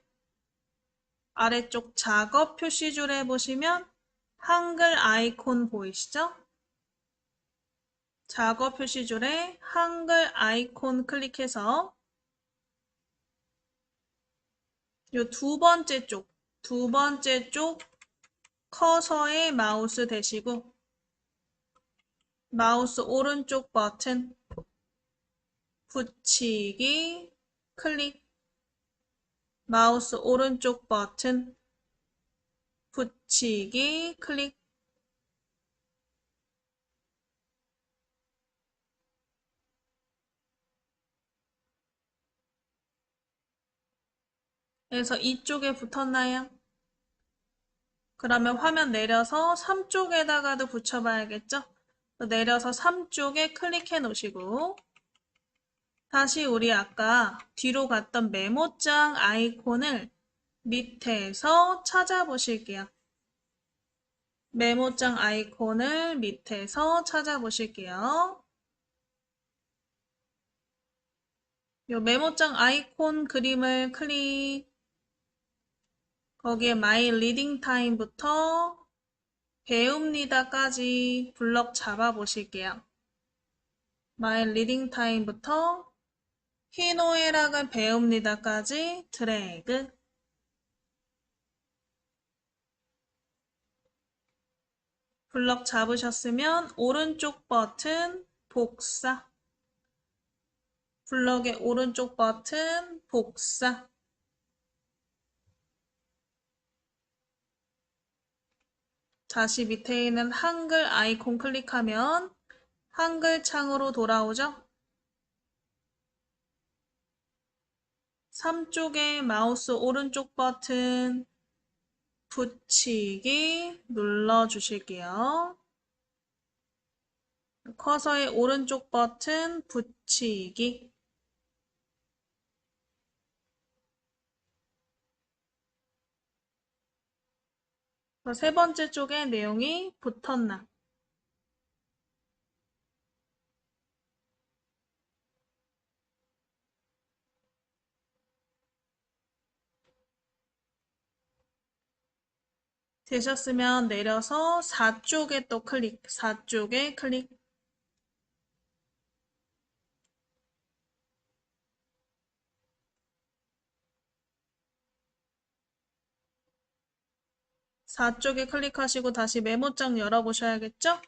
아래쪽 작업 표시줄에 보시면 한글 아이콘 보이시죠? 작업 표시줄에 한글 아이콘 클릭해서 요 두 번째 쪽 커서에 마우스 대시고 마우스 오른쪽 버튼 붙이기 클릭. 마우스 오른쪽 버튼 붙이기 클릭. 그래서 이쪽에 붙었나요? 그러면 화면 내려서 3쪽에다가도 붙여봐야겠죠? 내려서 3쪽에 클릭해 놓으시고 다시 우리 아까 뒤로 갔던 메모장 아이콘을 밑에서 찾아보실게요. 메모장 아이콘을 밑에서 찾아보실게요. 요 메모장 아이콘 그림을 클릭, 거기에 My Reading Time부터 배웁니다까지 블럭 잡아 보실게요. My Reading Time부터 희노애락을 배웁니다까지 드래그. 블럭 잡으셨으면 오른쪽 버튼 복사. 블럭의 오른쪽 버튼 복사. 다시 밑에 있는 한글 아이콘 클릭하면 한글 창으로 돌아오죠? 3쪽에 마우스 오른쪽 버튼 붙이기 눌러주실게요. 커서의 오른쪽 버튼 붙이기. 세 번째 쪽에 내용이 붙었나? 되셨으면 내려서 4쪽에 또 클릭, 4쪽에 클릭. (4쪽에) 클릭하시고 다시 메모장 열어보셔야겠죠?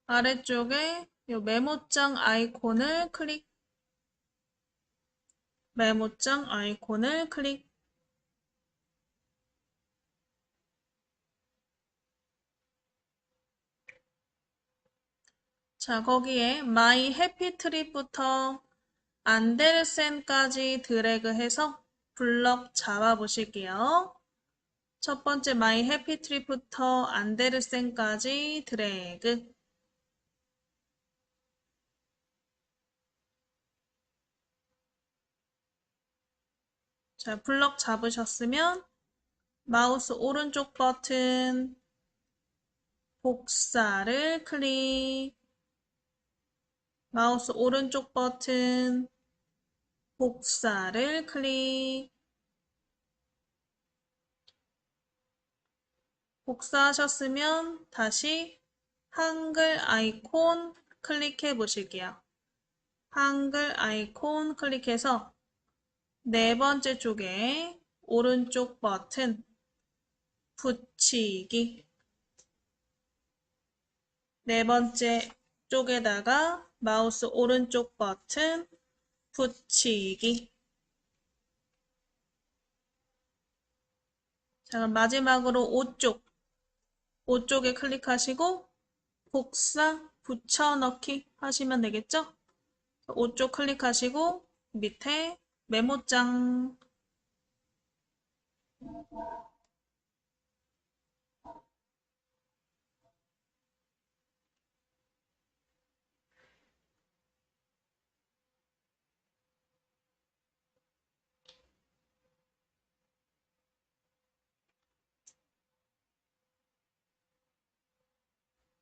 아래쪽에 이 메모장 아이콘을 클릭, 메모장 아이콘을 클릭. 자, 거기에 My Happy Trip부터 안데르센까지 드래그해서 블럭 잡아보실게요. 첫 번째 My Happy Trip부터 안데르센까지 드래그. 자, 블럭 잡으셨으면 마우스 오른쪽 버튼 복사를 클릭, 마우스 오른쪽 버튼 복사를 클릭. 복사하셨으면 다시 한글 아이콘 클릭해 보실게요. 한글 아이콘 클릭해서 네 번째 쪽에 오른쪽 버튼 붙이기. 네 번째 쪽에다가 마우스 오른쪽 버튼 붙이기. 자, 그럼 마지막으로 5쪽에 클릭하시고 복사, 붙여넣기 하시면 되겠죠? 5쪽 클릭하시고 밑에 메모장,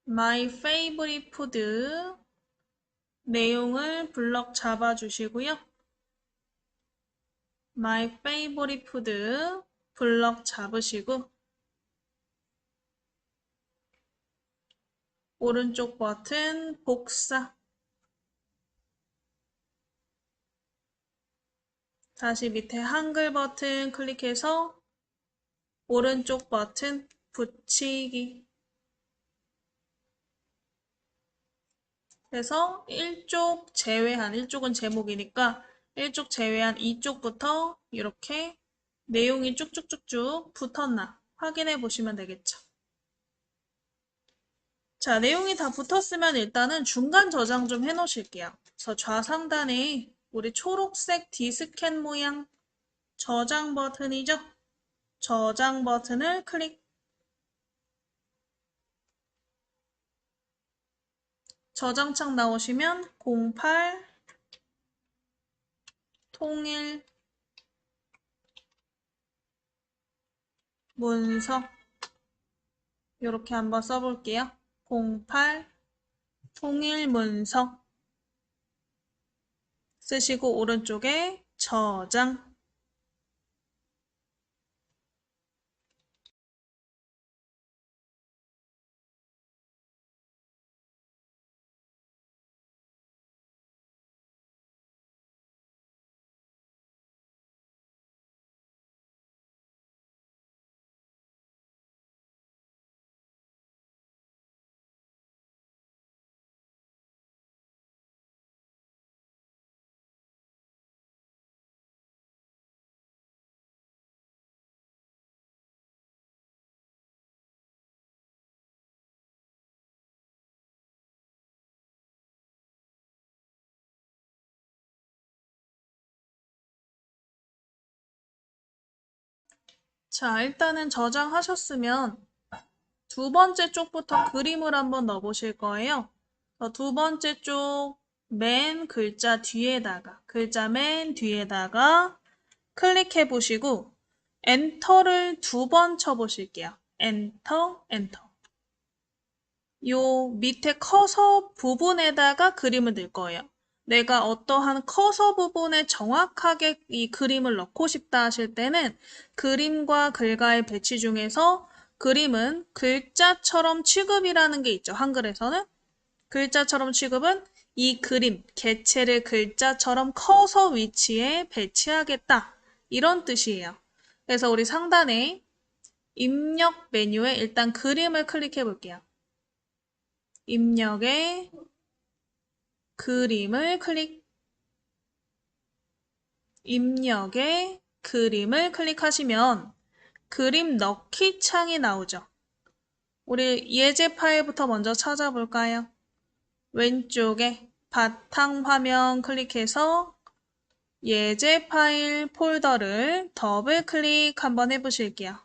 My favorite food 내용을 블럭 잡아주시고요. My favorite food 블럭 잡으시고 오른쪽 버튼 복사. 다시 밑에 한글 버튼 클릭해서 오른쪽 버튼 붙이기. 그래서 1쪽 제외한, 1쪽은 제목이니까 1쪽 제외한 2쪽부터 이렇게 내용이 쭉쭉쭉쭉 붙었나 확인해 보시면 되겠죠. 자, 내용이 다 붙었으면 일단은 중간 저장 좀 해 놓으실게요. 그래서 좌상단에 우리 초록색 디스켓 모양 저장 버튼이죠? 저장 버튼을 클릭. 저장창 나오시면 08 통일 문서 이렇게 한번 써볼게요. 08 통일 문서 쓰시고 오른쪽에 저장. 자, 일단은 저장하셨으면 두 번째 쪽부터 그림을 한번 넣어보실 거예요. 두 번째 쪽 맨 글자 뒤에다가, 글자 맨 뒤에다가 클릭해 보시고 엔터를 두 번 쳐보실게요. 엔터, 엔터. 요 밑에 커서 부분에다가 그림을 넣을 거예요. 내가 어떠한 커서 부분에 정확하게 이 그림을 넣고 싶다 하실 때는 그림과 글과의 배치 중에서 그림은 글자처럼 취급이라는 게 있죠. 한글에서는. 글자처럼 취급은 이 그림, 개체를 글자처럼 커서 위치에 배치하겠다. 이런 뜻이에요. 그래서 우리 상단에 입력 메뉴에 일단 그림을 클릭해 볼게요. 입력에 그림을 클릭. 입력에 그림을 클릭하시면 그림 넣기 창이 나오죠. 우리 예제 파일부터 먼저 찾아볼까요? 왼쪽에 바탕화면 클릭해서 예제 파일 폴더를 더블 클릭 한번 해보실게요.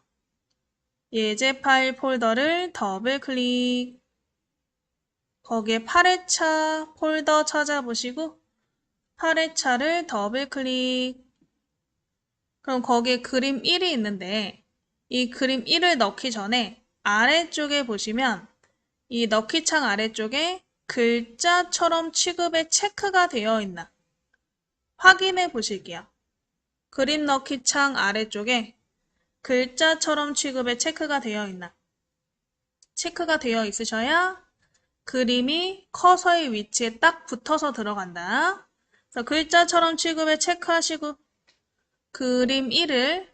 예제 파일 폴더를 더블 클릭. 거기에 8회차 폴더 찾아보시고 8회차를 더블 클릭. 그럼 거기에 그림 1이 있는데 이 그림 1을 넣기 전에 아래쪽에 보시면 이 넣기 창 아래쪽에 글자처럼 취급에 체크가 되어 있나 확인해 보실게요. 그림 넣기 창 아래쪽에 글자처럼 취급에 체크가 되어 있나 체크가 되어 있으셔야 그림이 커서의 위치에 딱 붙어서 들어간다. 그래서 글자처럼 취급에 체크하시고 그림 1을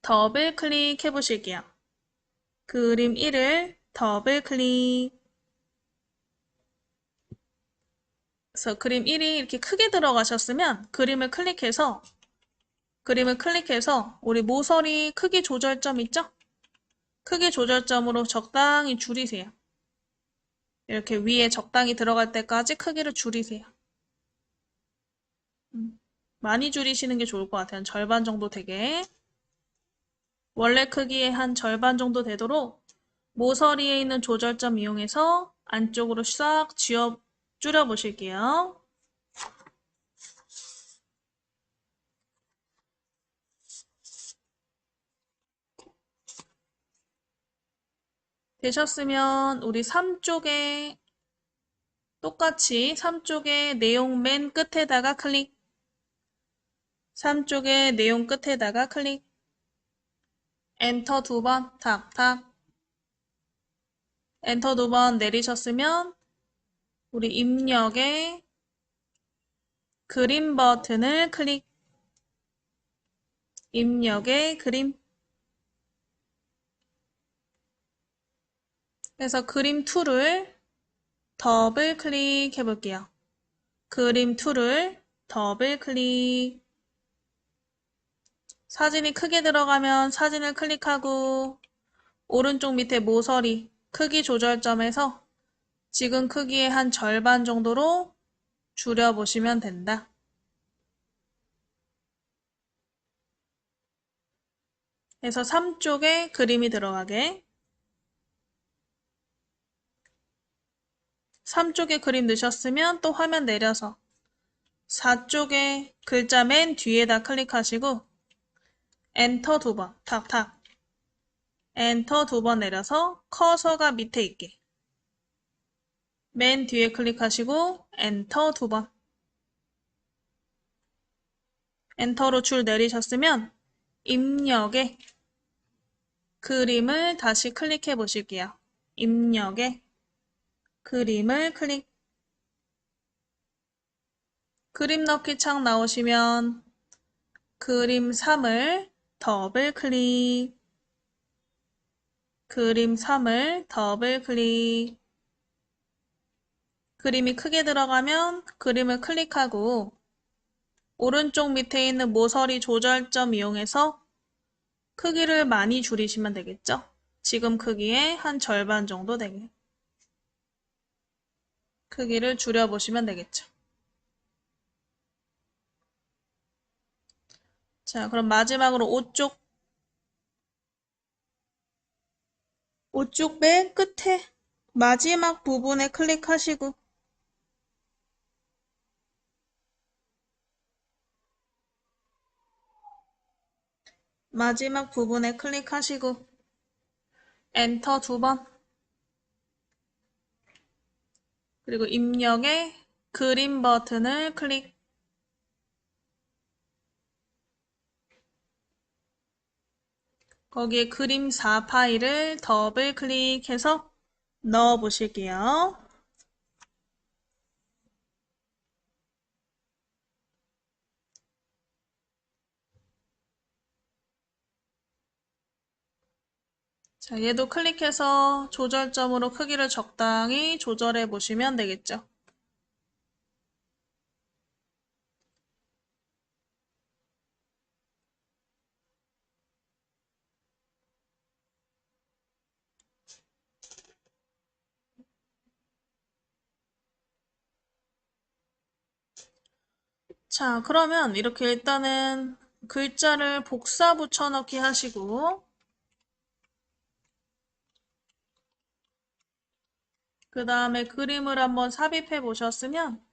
더블 클릭해 보실게요. 그림 1을 더블 클릭. 그래서 그림 1이 이렇게 크게 들어가셨으면 그림을 클릭해서 우리 모서리 크기 조절점 있죠? 크기 조절점으로 적당히 줄이세요. 이렇게 위에 적당히 들어갈 때까지 크기를 줄이세요. 많이 줄이시는 게 좋을 것 같아요. 한 절반 정도 되게. 원래 크기의 한 절반 정도 되도록 모서리에 있는 조절점 이용해서 안쪽으로 싹 줄여 보실게요. 되셨으면 우리 3쪽에 똑같이 3쪽에 내용 맨 끝에다가 클릭. 3쪽에 내용 끝에다가 클릭. 엔터 두 번, 탁탁. 엔터 두 번 내리셨으면 우리 입력에 그림 버튼을 클릭. 입력에 그림. 그래서 그림 툴을 더블 클릭해 볼게요. 그림 툴을 더블 클릭. 사진이 크게 들어가면 사진을 클릭하고 오른쪽 밑에 모서리 크기 조절점에서 지금 크기의 한 절반 정도로 줄여보시면 된다. 그래서 3쪽에 그림이 들어가게 3쪽에 그림 넣으셨으면 또 화면 내려서 4쪽에 글자 맨 뒤에다 클릭하시고 엔터 두 번, 탁탁. 엔터 두 번 내려서 커서가 밑에 있게 맨 뒤에 클릭하시고 엔터 두 번. 엔터로 줄 내리셨으면 입력에 그림을 다시 클릭해 보실게요. 입력에 그림을 클릭. 그림 넣기 창 나오시면 그림 3을 더블 클릭. 그림 3을 더블 클릭. 그림이 크게 들어가면 그림을 클릭하고 오른쪽 밑에 있는 모서리 조절점 이용해서 크기를 많이 줄이시면 되겠죠? 지금 크기의 한 절반 정도 되게 크기를 줄여보시면 되겠죠. 자, 그럼 마지막으로 오쪽 맨 끝에 마지막 부분에 클릭하시고 마지막 부분에 클릭하시고 엔터 2번 그리고 입력에 그림 버튼을 클릭. 거기에 그림 4 파일을 더블 클릭해서 넣어 보실게요. 자, 얘도 클릭해서 조절점으로 크기를 적당히 조절해 보시면 되겠죠. 자, 그러면 이렇게 일단은 글자를 복사 붙여넣기 하시고 그 다음에 그림을 한번 삽입해 보셨으면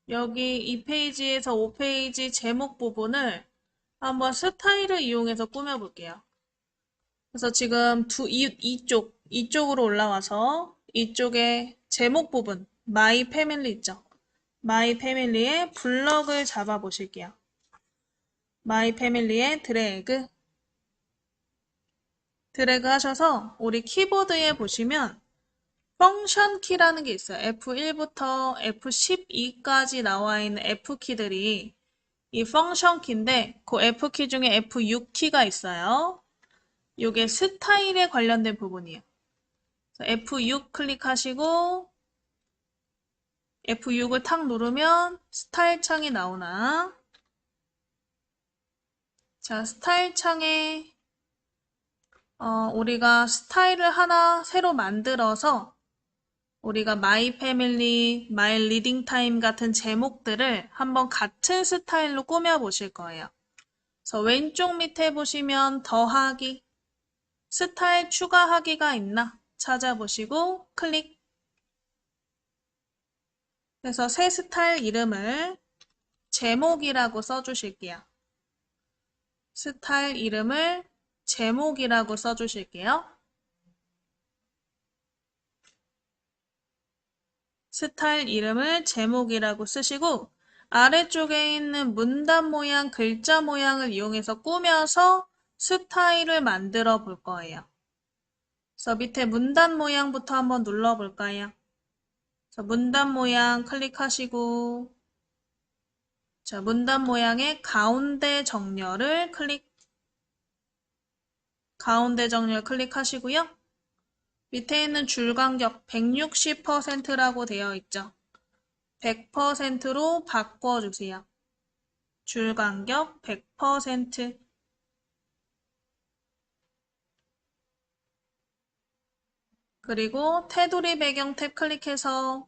여기 이 페이지에서 5페이지 제목 부분을 한번 스타일을 이용해서 꾸며볼게요. 그래서 지금 이쪽으로 올라와서 이쪽에 제목 부분, 마이 패밀리 있죠? 마이 패밀리의 블럭을 잡아 보실게요. 마이 패밀리에 드래그 하셔서 우리 키보드에 보시면 펑션 키라는 게 있어요. F1부터 F12까지 나와 있는 F키들이 이 펑션 키인데 그 F키 중에 F6키가 있어요. 이게 스타일에 관련된 부분이에요. F6 클릭하시고 F6을 탁 누르면 스타일 창이 나오나? 자, 스타일 창에 우리가 스타일을 하나 새로 만들어서 우리가 마이 패밀리, 마이 리딩 타임 같은 제목들을 한번 같은 스타일로 꾸며 보실 거예요. 그래서 왼쪽 밑에 보시면 더하기, 스타일 추가하기가 있나 찾아보시고 클릭. 그래서 새 스타일 이름을 제목이라고 써주실게요. 스타일 이름을 제목이라고 써주실게요. 스타일 이름을 제목이라고 쓰시고 아래쪽에 있는 문단 모양, 글자 모양을 이용해서 꾸며서 스타일을 만들어 볼 거예요. 그래서 밑에 문단 모양부터 한번 눌러 볼까요? 그래서 문단 모양 클릭하시고 자, 문단 모양의 가운데 정렬을 가운데 정렬 클릭하시고요. 밑에 있는 줄 간격 160%라고 되어 있죠. 100%로 바꿔주세요. 줄 간격 100%. 그리고 테두리 배경 탭 클릭해서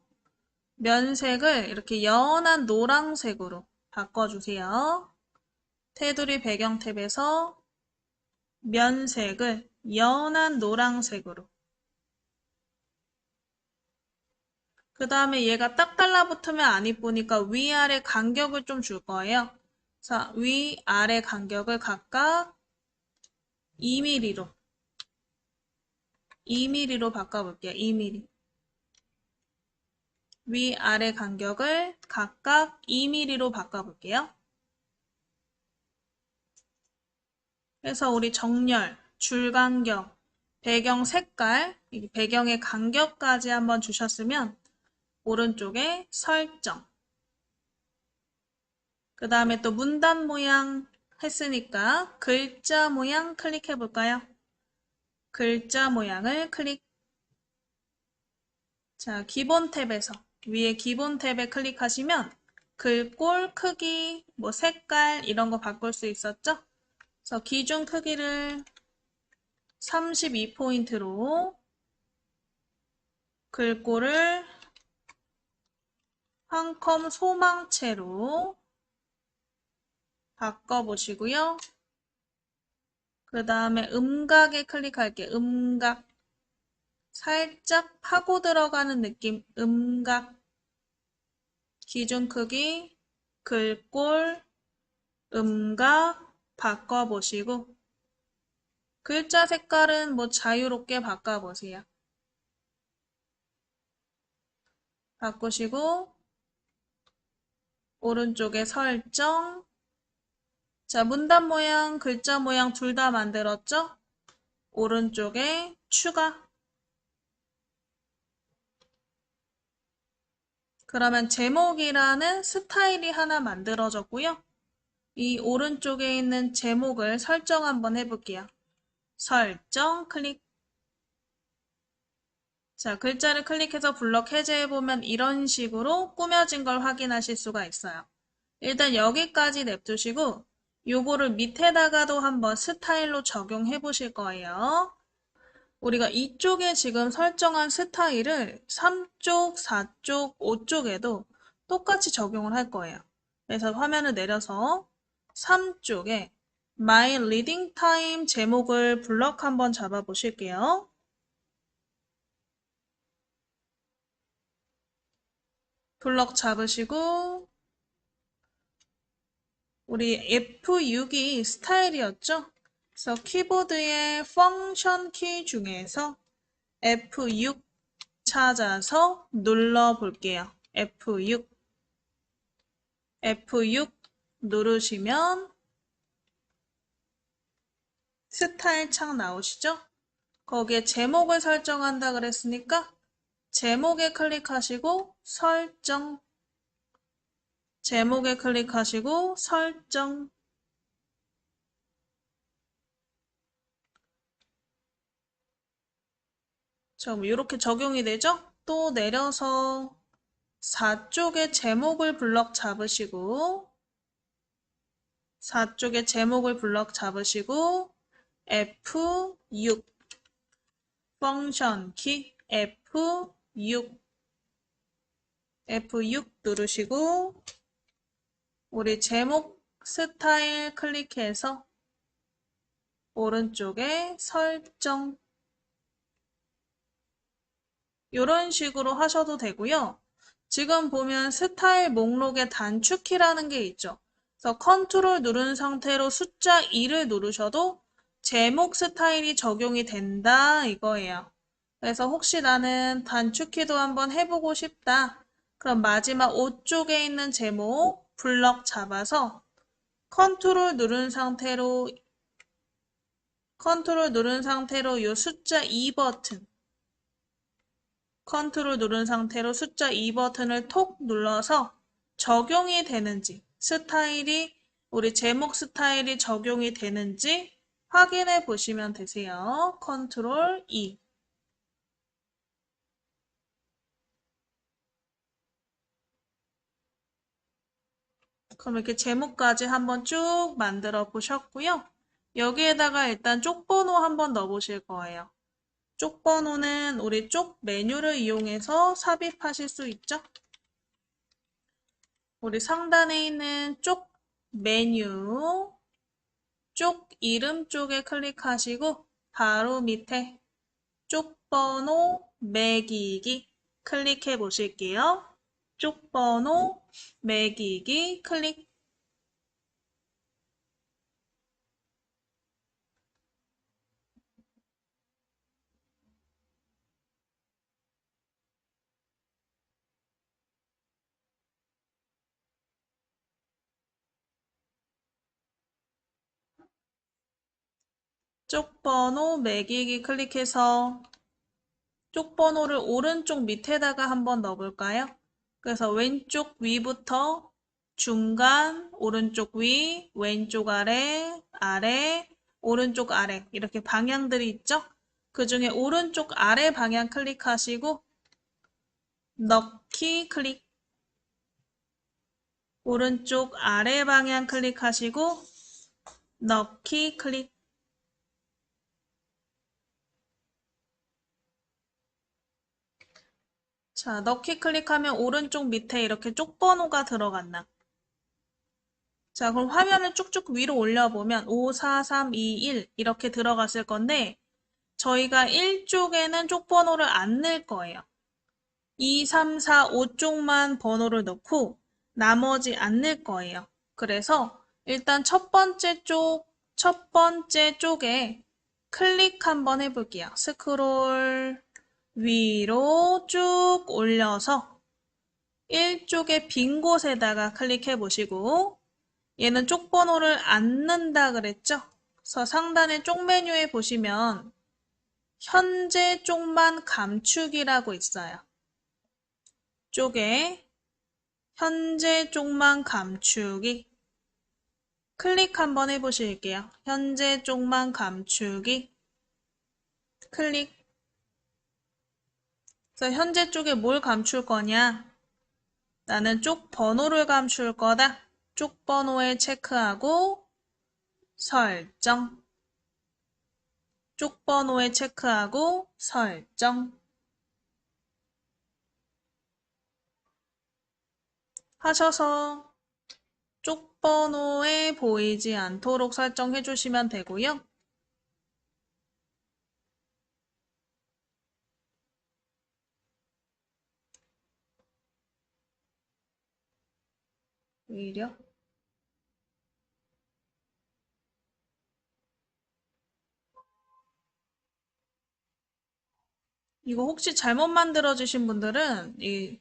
면색을 이렇게 연한 노란색으로 바꿔주세요. 테두리 배경 탭에서 면색을 연한 노란색으로. 그 다음에 얘가 딱 달라붙으면 안 이쁘니까 위아래 간격을 좀 줄 거예요. 자, 위아래 간격을 각각 2mm로 2mm로 바꿔볼게요. 2mm. 위아래 간격을 각각 2mm로 바꿔볼게요. 그래서 우리 정렬, 줄 간격, 배경 색깔, 이 배경의 간격까지 한번 주셨으면 오른쪽에 설정. 그 다음에 또 문단 모양 했으니까 글자 모양 클릭해 볼까요? 글자 모양을 클릭. 자, 기본 탭에서 위에 기본 탭에 클릭하시면 글꼴 크기, 뭐 색깔 이런 거 바꿀 수 있었죠? 그래서 기준 크기를 32포인트로 글꼴을 한 컴 소망체로 바꿔보시고요. 그 다음에 음각에 클릭할게요. 음각. 살짝 파고 들어가는 느낌. 음각. 기준 크기, 글꼴, 음각 바꿔보시고 글자 색깔은 뭐 자유롭게 바꿔보세요. 바꾸시고 오른쪽에 설정. 자, 문단 모양, 글자 모양 둘 다 만들었죠? 오른쪽에 추가. 그러면 제목이라는 스타일이 하나 만들어졌고요. 이 오른쪽에 있는 제목을 설정 한번 해볼게요. 설정 클릭. 자, 글자를 클릭해서 블럭 해제해보면 이런 식으로 꾸며진 걸 확인하실 수가 있어요. 일단 여기까지 냅두시고 요거를 밑에다가도 한번 스타일로 적용해 보실 거예요. 우리가 이쪽에 지금 설정한 스타일을 3쪽, 4쪽, 5쪽에도 똑같이 적용을 할 거예요. 그래서 화면을 내려서 3쪽에 My Reading Time 제목을 블럭 한번 잡아 보실게요. 블럭 잡으시고 우리 F6이 스타일이었죠? 그래서 키보드의 펑션 키 중에서 F6 찾아서 눌러 볼게요. F6. F6 누르시면 스타일 창 나오시죠? 거기에 제목을 설정한다 그랬으니까 제목에 클릭하시고 설정. 제목에 클릭하시고 설정. 자, 이렇게 적용이 되죠? 또 내려서 4쪽에 제목을 블럭 잡으시고 4쪽에 제목을 블럭 잡으시고 F6 펑션 키 F6 누르시고 우리 제목 스타일 클릭해서 오른쪽에 설정. 이런 식으로 하셔도 되고요. 지금 보면 스타일 목록에 단축키라는 게 있죠. 그래서 컨트롤 누른 상태로 숫자 2를 누르셔도 제목 스타일이 적용이 된다 이거예요. 그래서 혹시 나는 단축키도 한번 해보고 싶다. 그럼 마지막 5쪽에 있는 제목 블럭 잡아서 컨트롤 누른 상태로 이 숫자 2 버튼 컨트롤 누른 상태로 숫자 2 버튼을 톡 눌러서 적용이 되는지 우리 제목 스타일이 적용이 되는지 확인해 보시면 되세요. 컨트롤 2. 그럼 이렇게 제목까지 한번 쭉 만들어 보셨고요. 여기에다가 일단 쪽 번호 한번 넣어 보실 거예요. 쪽 번호는 우리 쪽 메뉴를 이용해서 삽입하실 수 있죠. 우리 상단에 있는 쪽 메뉴, 쪽 이름 쪽에 클릭하시고 바로 밑에 쪽 번호 매기기 클릭해 보실게요. 쪽 번호 매기기 클릭. 쪽번호 매기기 클릭해서 쪽번호를 오른쪽 밑에다가 한번 넣어볼까요? 그래서 왼쪽 위부터 중간, 오른쪽 위, 왼쪽 아래, 아래, 오른쪽 아래 이렇게 방향들이 있죠? 그 중에 오른쪽 아래 방향 클릭하시고 넣기 클릭, 오른쪽 아래 방향 클릭하시고 넣기 클릭. 자, 넣기 클릭하면 오른쪽 밑에 이렇게 쪽번호가 들어갔나? 자, 그럼 화면을 쭉쭉 위로 올려보면 5, 4, 3, 2, 1 이렇게 들어갔을 건데 저희가 1쪽에는 쪽번호를 안 넣을 거예요. 2, 3, 4, 5쪽만 번호를 넣고 나머지 안 넣을 거예요. 그래서 일단 첫 번째 쪽에 클릭 한번 해볼게요. 스크롤 위로 쭉 올려서 1쪽의 빈 곳에다가 클릭해 보시고 얘는 쪽번호를 안 넣는다 그랬죠? 그래서 상단의 쪽 메뉴에 보시면 현재 쪽만 감추기라고 있어요. 쪽에 현재 쪽만 감추기 클릭 한번 해보실게요. 현재 쪽만 감추기 클릭. 그래서 현재 쪽에 뭘 감출 거냐? 나는 쪽 번호를 감출 거다. 쪽 번호에 체크하고 설정. 쪽 번호에 체크하고 설정. 하셔서 쪽 번호에 보이지 않도록 설정해 주시면 되고요. 오히려 이거 혹시 잘못 만들어 주신 분들은 이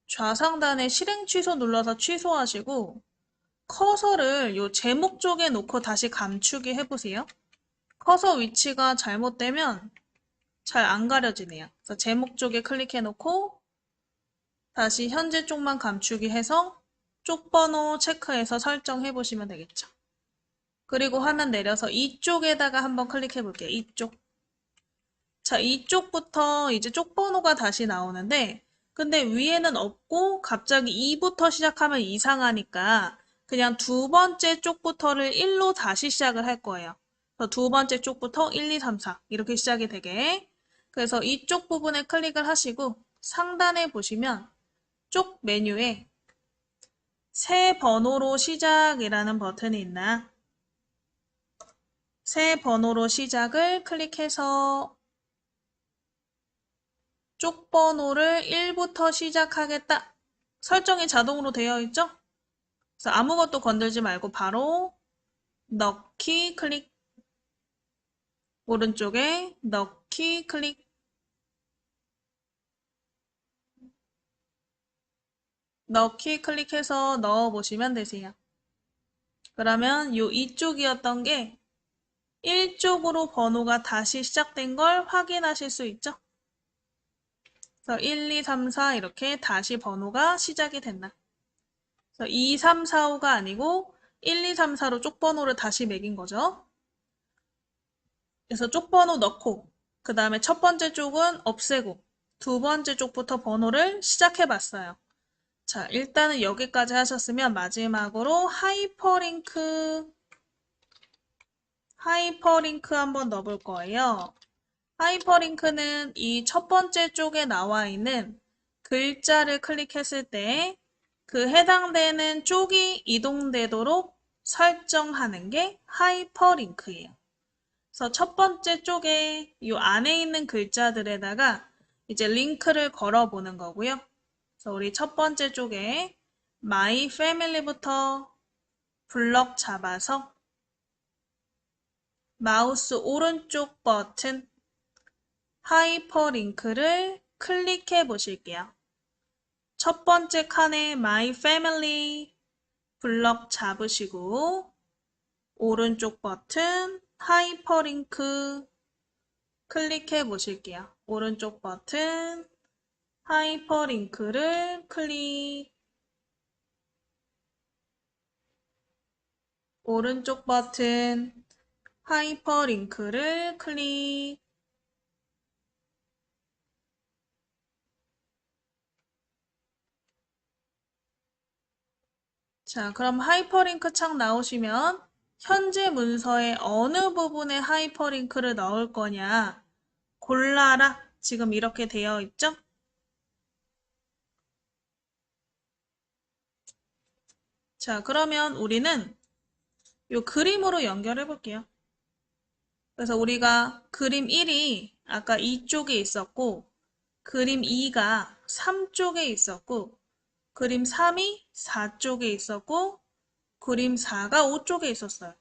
좌상단에 실행 취소 눌러서 취소하시고 커서를 요 제목 쪽에 놓고 다시 감추기 해보세요. 커서 위치가 잘못되면 잘 안 가려지네요. 그래서 제목 쪽에 클릭해 놓고 다시 현재 쪽만 감추기 해서 쪽 번호 체크해서 설정해 보시면 되겠죠. 그리고 화면 내려서 이쪽에다가 한번 클릭해 볼게요. 이쪽. 자, 이쪽부터 이제 쪽 번호가 다시 나오는데 근데 위에는 없고 갑자기 2부터 시작하면 이상하니까 그냥 두 번째 쪽부터를 1로 다시 시작을 할 거예요. 그래서 두 번째 쪽부터 1, 2, 3, 4 이렇게 시작이 되게. 그래서 이쪽 부분에 클릭을 하시고 상단에 보시면 쪽 메뉴에 새 번호로 시작이라는 버튼이 있나? 새 번호로 시작을 클릭해서 쪽 번호를 1부터 시작하겠다. 설정이 자동으로 되어 있죠? 그래서 아무것도 건들지 말고 바로 넣기 클릭. 오른쪽에 넣기 클릭. 넣기 클릭해서 넣어보시면 되세요. 그러면 요 이쪽이었던 게 1쪽으로 번호가 다시 시작된 걸 확인하실 수 있죠? 그래서 1, 2, 3, 4 이렇게 다시 번호가 시작이 됐나. 그래서 2, 3, 4, 5가 아니고 1, 2, 3, 4로 쪽 번호를 다시 매긴 거죠. 그래서 쪽 번호 넣고 그 다음에 첫 번째 쪽은 없애고 두 번째 쪽부터 번호를 시작해 봤어요. 자, 일단은 여기까지 하셨으면 마지막으로 하이퍼링크 한번 넣어볼 거예요. 하이퍼링크는 이 첫 번째 쪽에 나와 있는 글자를 클릭했을 때 그 해당되는 쪽이 이동되도록 설정하는 게 하이퍼링크예요. 그래서 첫 번째 쪽에 이 안에 있는 글자들에다가 이제 링크를 걸어 보는 거고요. 그래서 우리 첫 번째 쪽에 My Family부터 블럭 잡아서 마우스 오른쪽 버튼 하이퍼링크를 클릭해 보실게요. 첫 번째 칸에 My Family 블럭 잡으시고 오른쪽 버튼 하이퍼링크 클릭해 보실게요. 오른쪽 버튼 하이퍼링크를 클릭. 오른쪽 버튼 하이퍼링크를 클릭. 자, 그럼 하이퍼링크 창 나오시면 현재 문서의 어느 부분에 하이퍼링크를 넣을 거냐 골라라. 지금 이렇게 되어 있죠? 자, 그러면 우리는 이 그림으로 연결해 볼게요. 그래서 우리가 그림 1이 아까 이쪽에 있었고, 그림 2가 3쪽에 있었고, 그림 3이 4쪽에 있었고, 그림 4가 5쪽에 있었어요.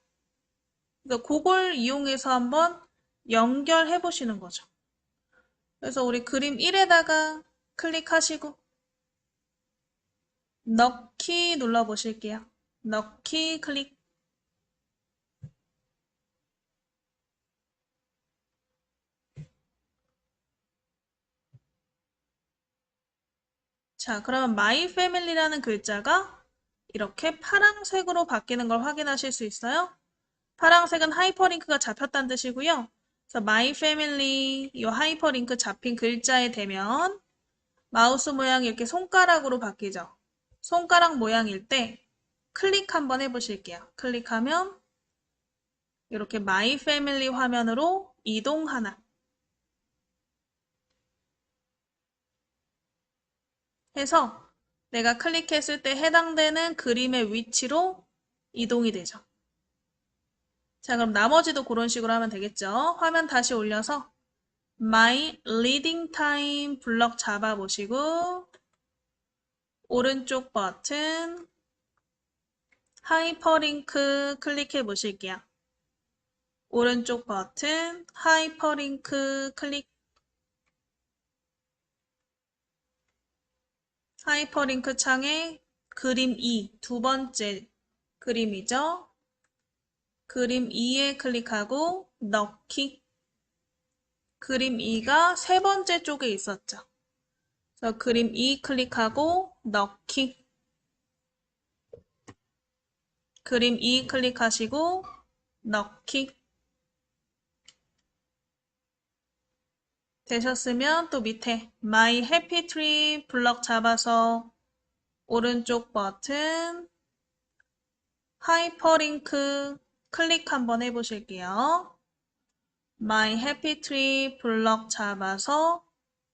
그러니까 그걸 이용해서 한번 연결해 보시는 거죠. 그래서 우리 그림 1에다가 클릭하시고, 넣기 눌러 보실게요. 넣기 클릭. 자, 그러면 My Family라는 글자가 이렇게 파란색으로 바뀌는 걸 확인하실 수 있어요. 파란색은 하이퍼링크가 잡혔다는 뜻이고요. 그래서 My Family 이 하이퍼링크 잡힌 글자에 대면 마우스 모양이 이렇게 손가락으로 바뀌죠. 손가락 모양일 때 클릭 한번 해보실게요. 클릭하면 이렇게 My Family 화면으로 이동하나 해서 내가 클릭했을 때 해당되는 그림의 위치로 이동이 되죠. 자, 그럼 나머지도 그런 식으로 하면 되겠죠. 화면 다시 올려서 My Reading Time 블럭 잡아보시고 오른쪽 버튼 하이퍼링크 클릭해 보실게요. 오른쪽 버튼 하이퍼링크 클릭. 하이퍼링크 창에 그림 2, 두 번째 그림이죠. 그림 2에 클릭하고 넣기. 그림 2가 세 번째 쪽에 있었죠. 그래서 그림 2 클릭하고 넣기. 그림 2 클릭하시고 넣기. 되셨으면 또 밑에 My Happy Tree 블럭 잡아서 오른쪽 버튼 하이퍼링크 클릭 한번 해보실게요. My Happy Tree 블럭 잡아서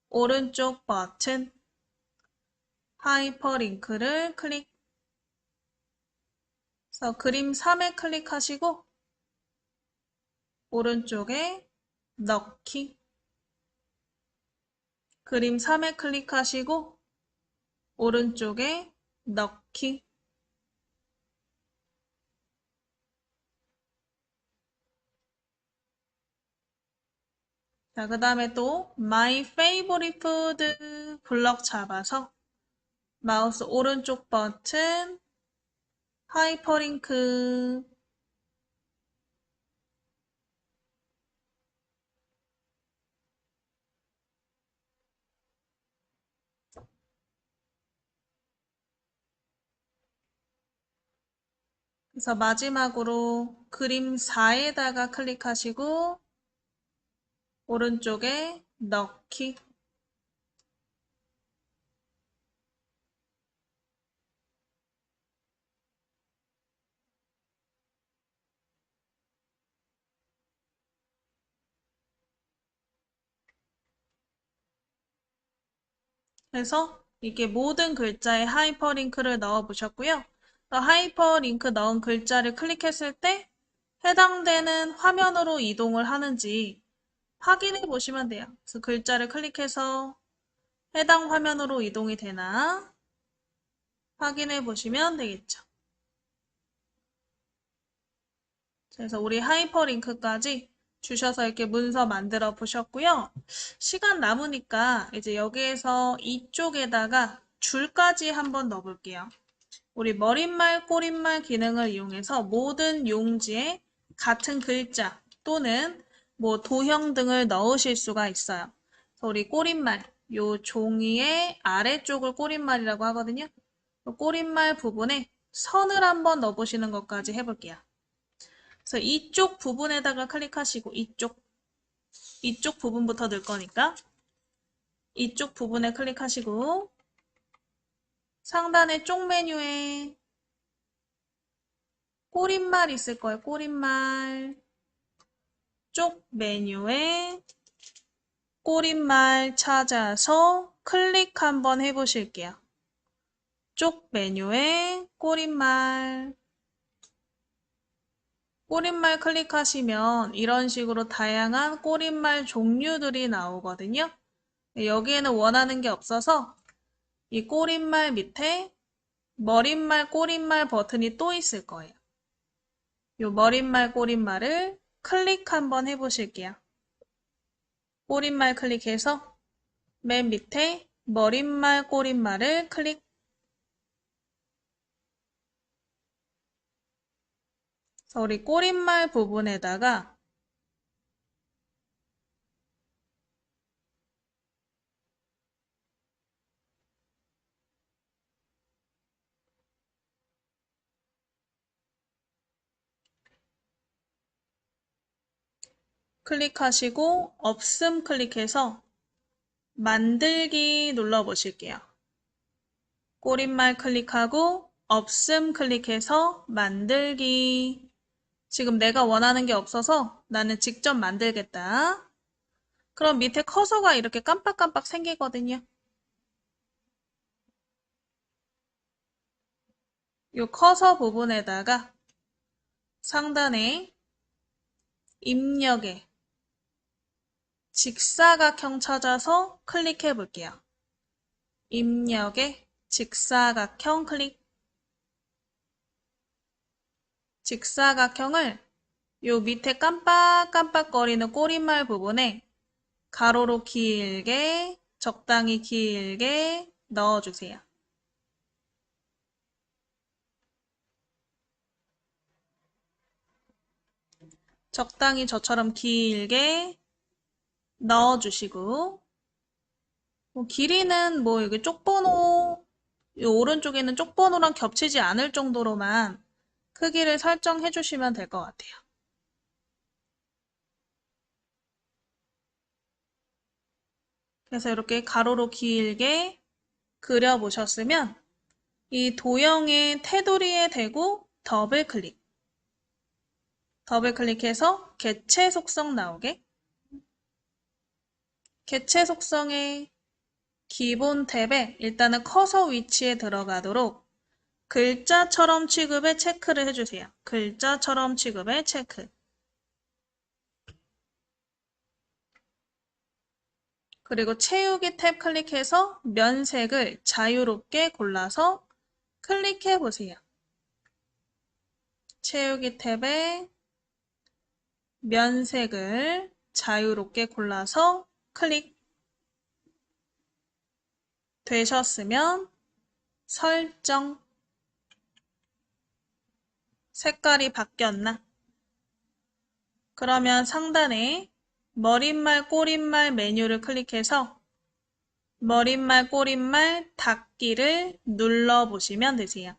오른쪽 버튼 하이퍼링크를 클릭. 그래서 그림 3에 클릭하시고 오른쪽에 넣기. 그림 3에 클릭하시고 오른쪽에 넣기. 자, 그 다음에 또 My Favorite Food 블럭 잡아서 마우스 오른쪽 버튼 하이퍼링크. 그래서 마지막으로 그림 4에다가 클릭하시고 오른쪽에 넣기. 해서 이게 모든 글자에 하이퍼링크를 넣어 보셨고요. 하이퍼링크 넣은 글자를 클릭했을 때 해당되는 화면으로 이동을 하는지 확인해 보시면 돼요. 그래서 글자를 클릭해서 해당 화면으로 이동이 되나 확인해 보시면 되겠죠. 그래서 우리 하이퍼링크까지 주셔서 이렇게 문서 만들어 보셨고요. 시간 남으니까 이제 여기에서 이쪽에다가 줄까지 한번 넣어 볼게요. 우리 머릿말, 꼬릿말 기능을 이용해서 모든 용지에 같은 글자, 또는 뭐 도형 등을 넣으실 수가 있어요. 그래서 우리 꼬릿말, 요 종이의 아래쪽을 꼬릿말이라고 하거든요. 꼬릿말 부분에 선을 한번 넣어보시는 것까지 해볼게요. 그래서 이쪽 부분에다가 클릭하시고 이쪽 부분부터 넣을 거니까 이쪽 부분에 클릭하시고 상단의 쪽 메뉴에 꼬릿말 있을 거예요. 꼬릿말 쪽 메뉴에 꼬릿말 찾아서 클릭 한번 해보실게요. 쪽 메뉴에 꼬릿말 클릭하시면 이런 식으로 다양한 꼬릿말 종류들이 나오거든요. 여기에는 원하는 게 없어서 이 꼬릿말 밑에 머릿말, 꼬릿말 버튼이 또 있을 거예요. 이 머릿말, 꼬릿말을 클릭 한번 해보실게요. 꼬릿말 클릭해서 맨 밑에 머릿말, 꼬릿말을 클릭. 그래서 우리 꼬릿말 부분에다가 클릭하시고 없음 클릭해서 만들기 눌러보실게요. 꼬릿말 클릭하고 없음 클릭해서 만들기. 지금 내가 원하는 게 없어서 나는 직접 만들겠다. 그럼 밑에 커서가 이렇게 깜빡깜빡 생기거든요. 이 커서 부분에다가 상단에 입력에 직사각형 찾아서 클릭해 볼게요. 입력에 직사각형 클릭. 직사각형을 요 밑에 깜빡깜빡거리는 꼬릿말 부분에 가로로 길게, 적당히 길게 넣어주세요. 적당히 저처럼 길게 넣어주시고 길이는 뭐 여기 쪽번호, 이 오른쪽에는 쪽번호랑 겹치지 않을 정도로만 크기를 설정해 주시면 될 것 같아요. 그래서 이렇게 가로로 길게 그려보셨으면 이 도형의 테두리에 대고 더블 클릭해서 개체 속성 나오게. 개체 속성의 기본 탭에 일단은 커서 위치에 들어가도록 글자처럼 취급에 체크를 해주세요. 글자처럼 취급에 체크. 그리고 채우기 탭 클릭해서 면색을 자유롭게 골라서 클릭해 보세요. 채우기 탭에 면색을 자유롭게 골라서 클릭. 되셨으면 설정. 색깔이 바뀌었나? 그러면 상단에 머릿말, 꼬릿말 메뉴를 클릭해서 머릿말, 꼬릿말 닫기를 눌러보시면 되세요.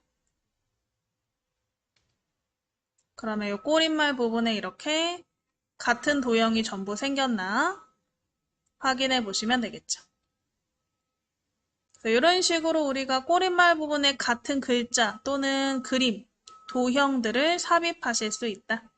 그러면 이 꼬릿말 부분에 이렇게 같은 도형이 전부 생겼나 확인해 보시면 되겠죠. 이런 식으로 우리가 꼬릿말 부분에 같은 글자 또는 그림, 도형들을 삽입하실 수 있다.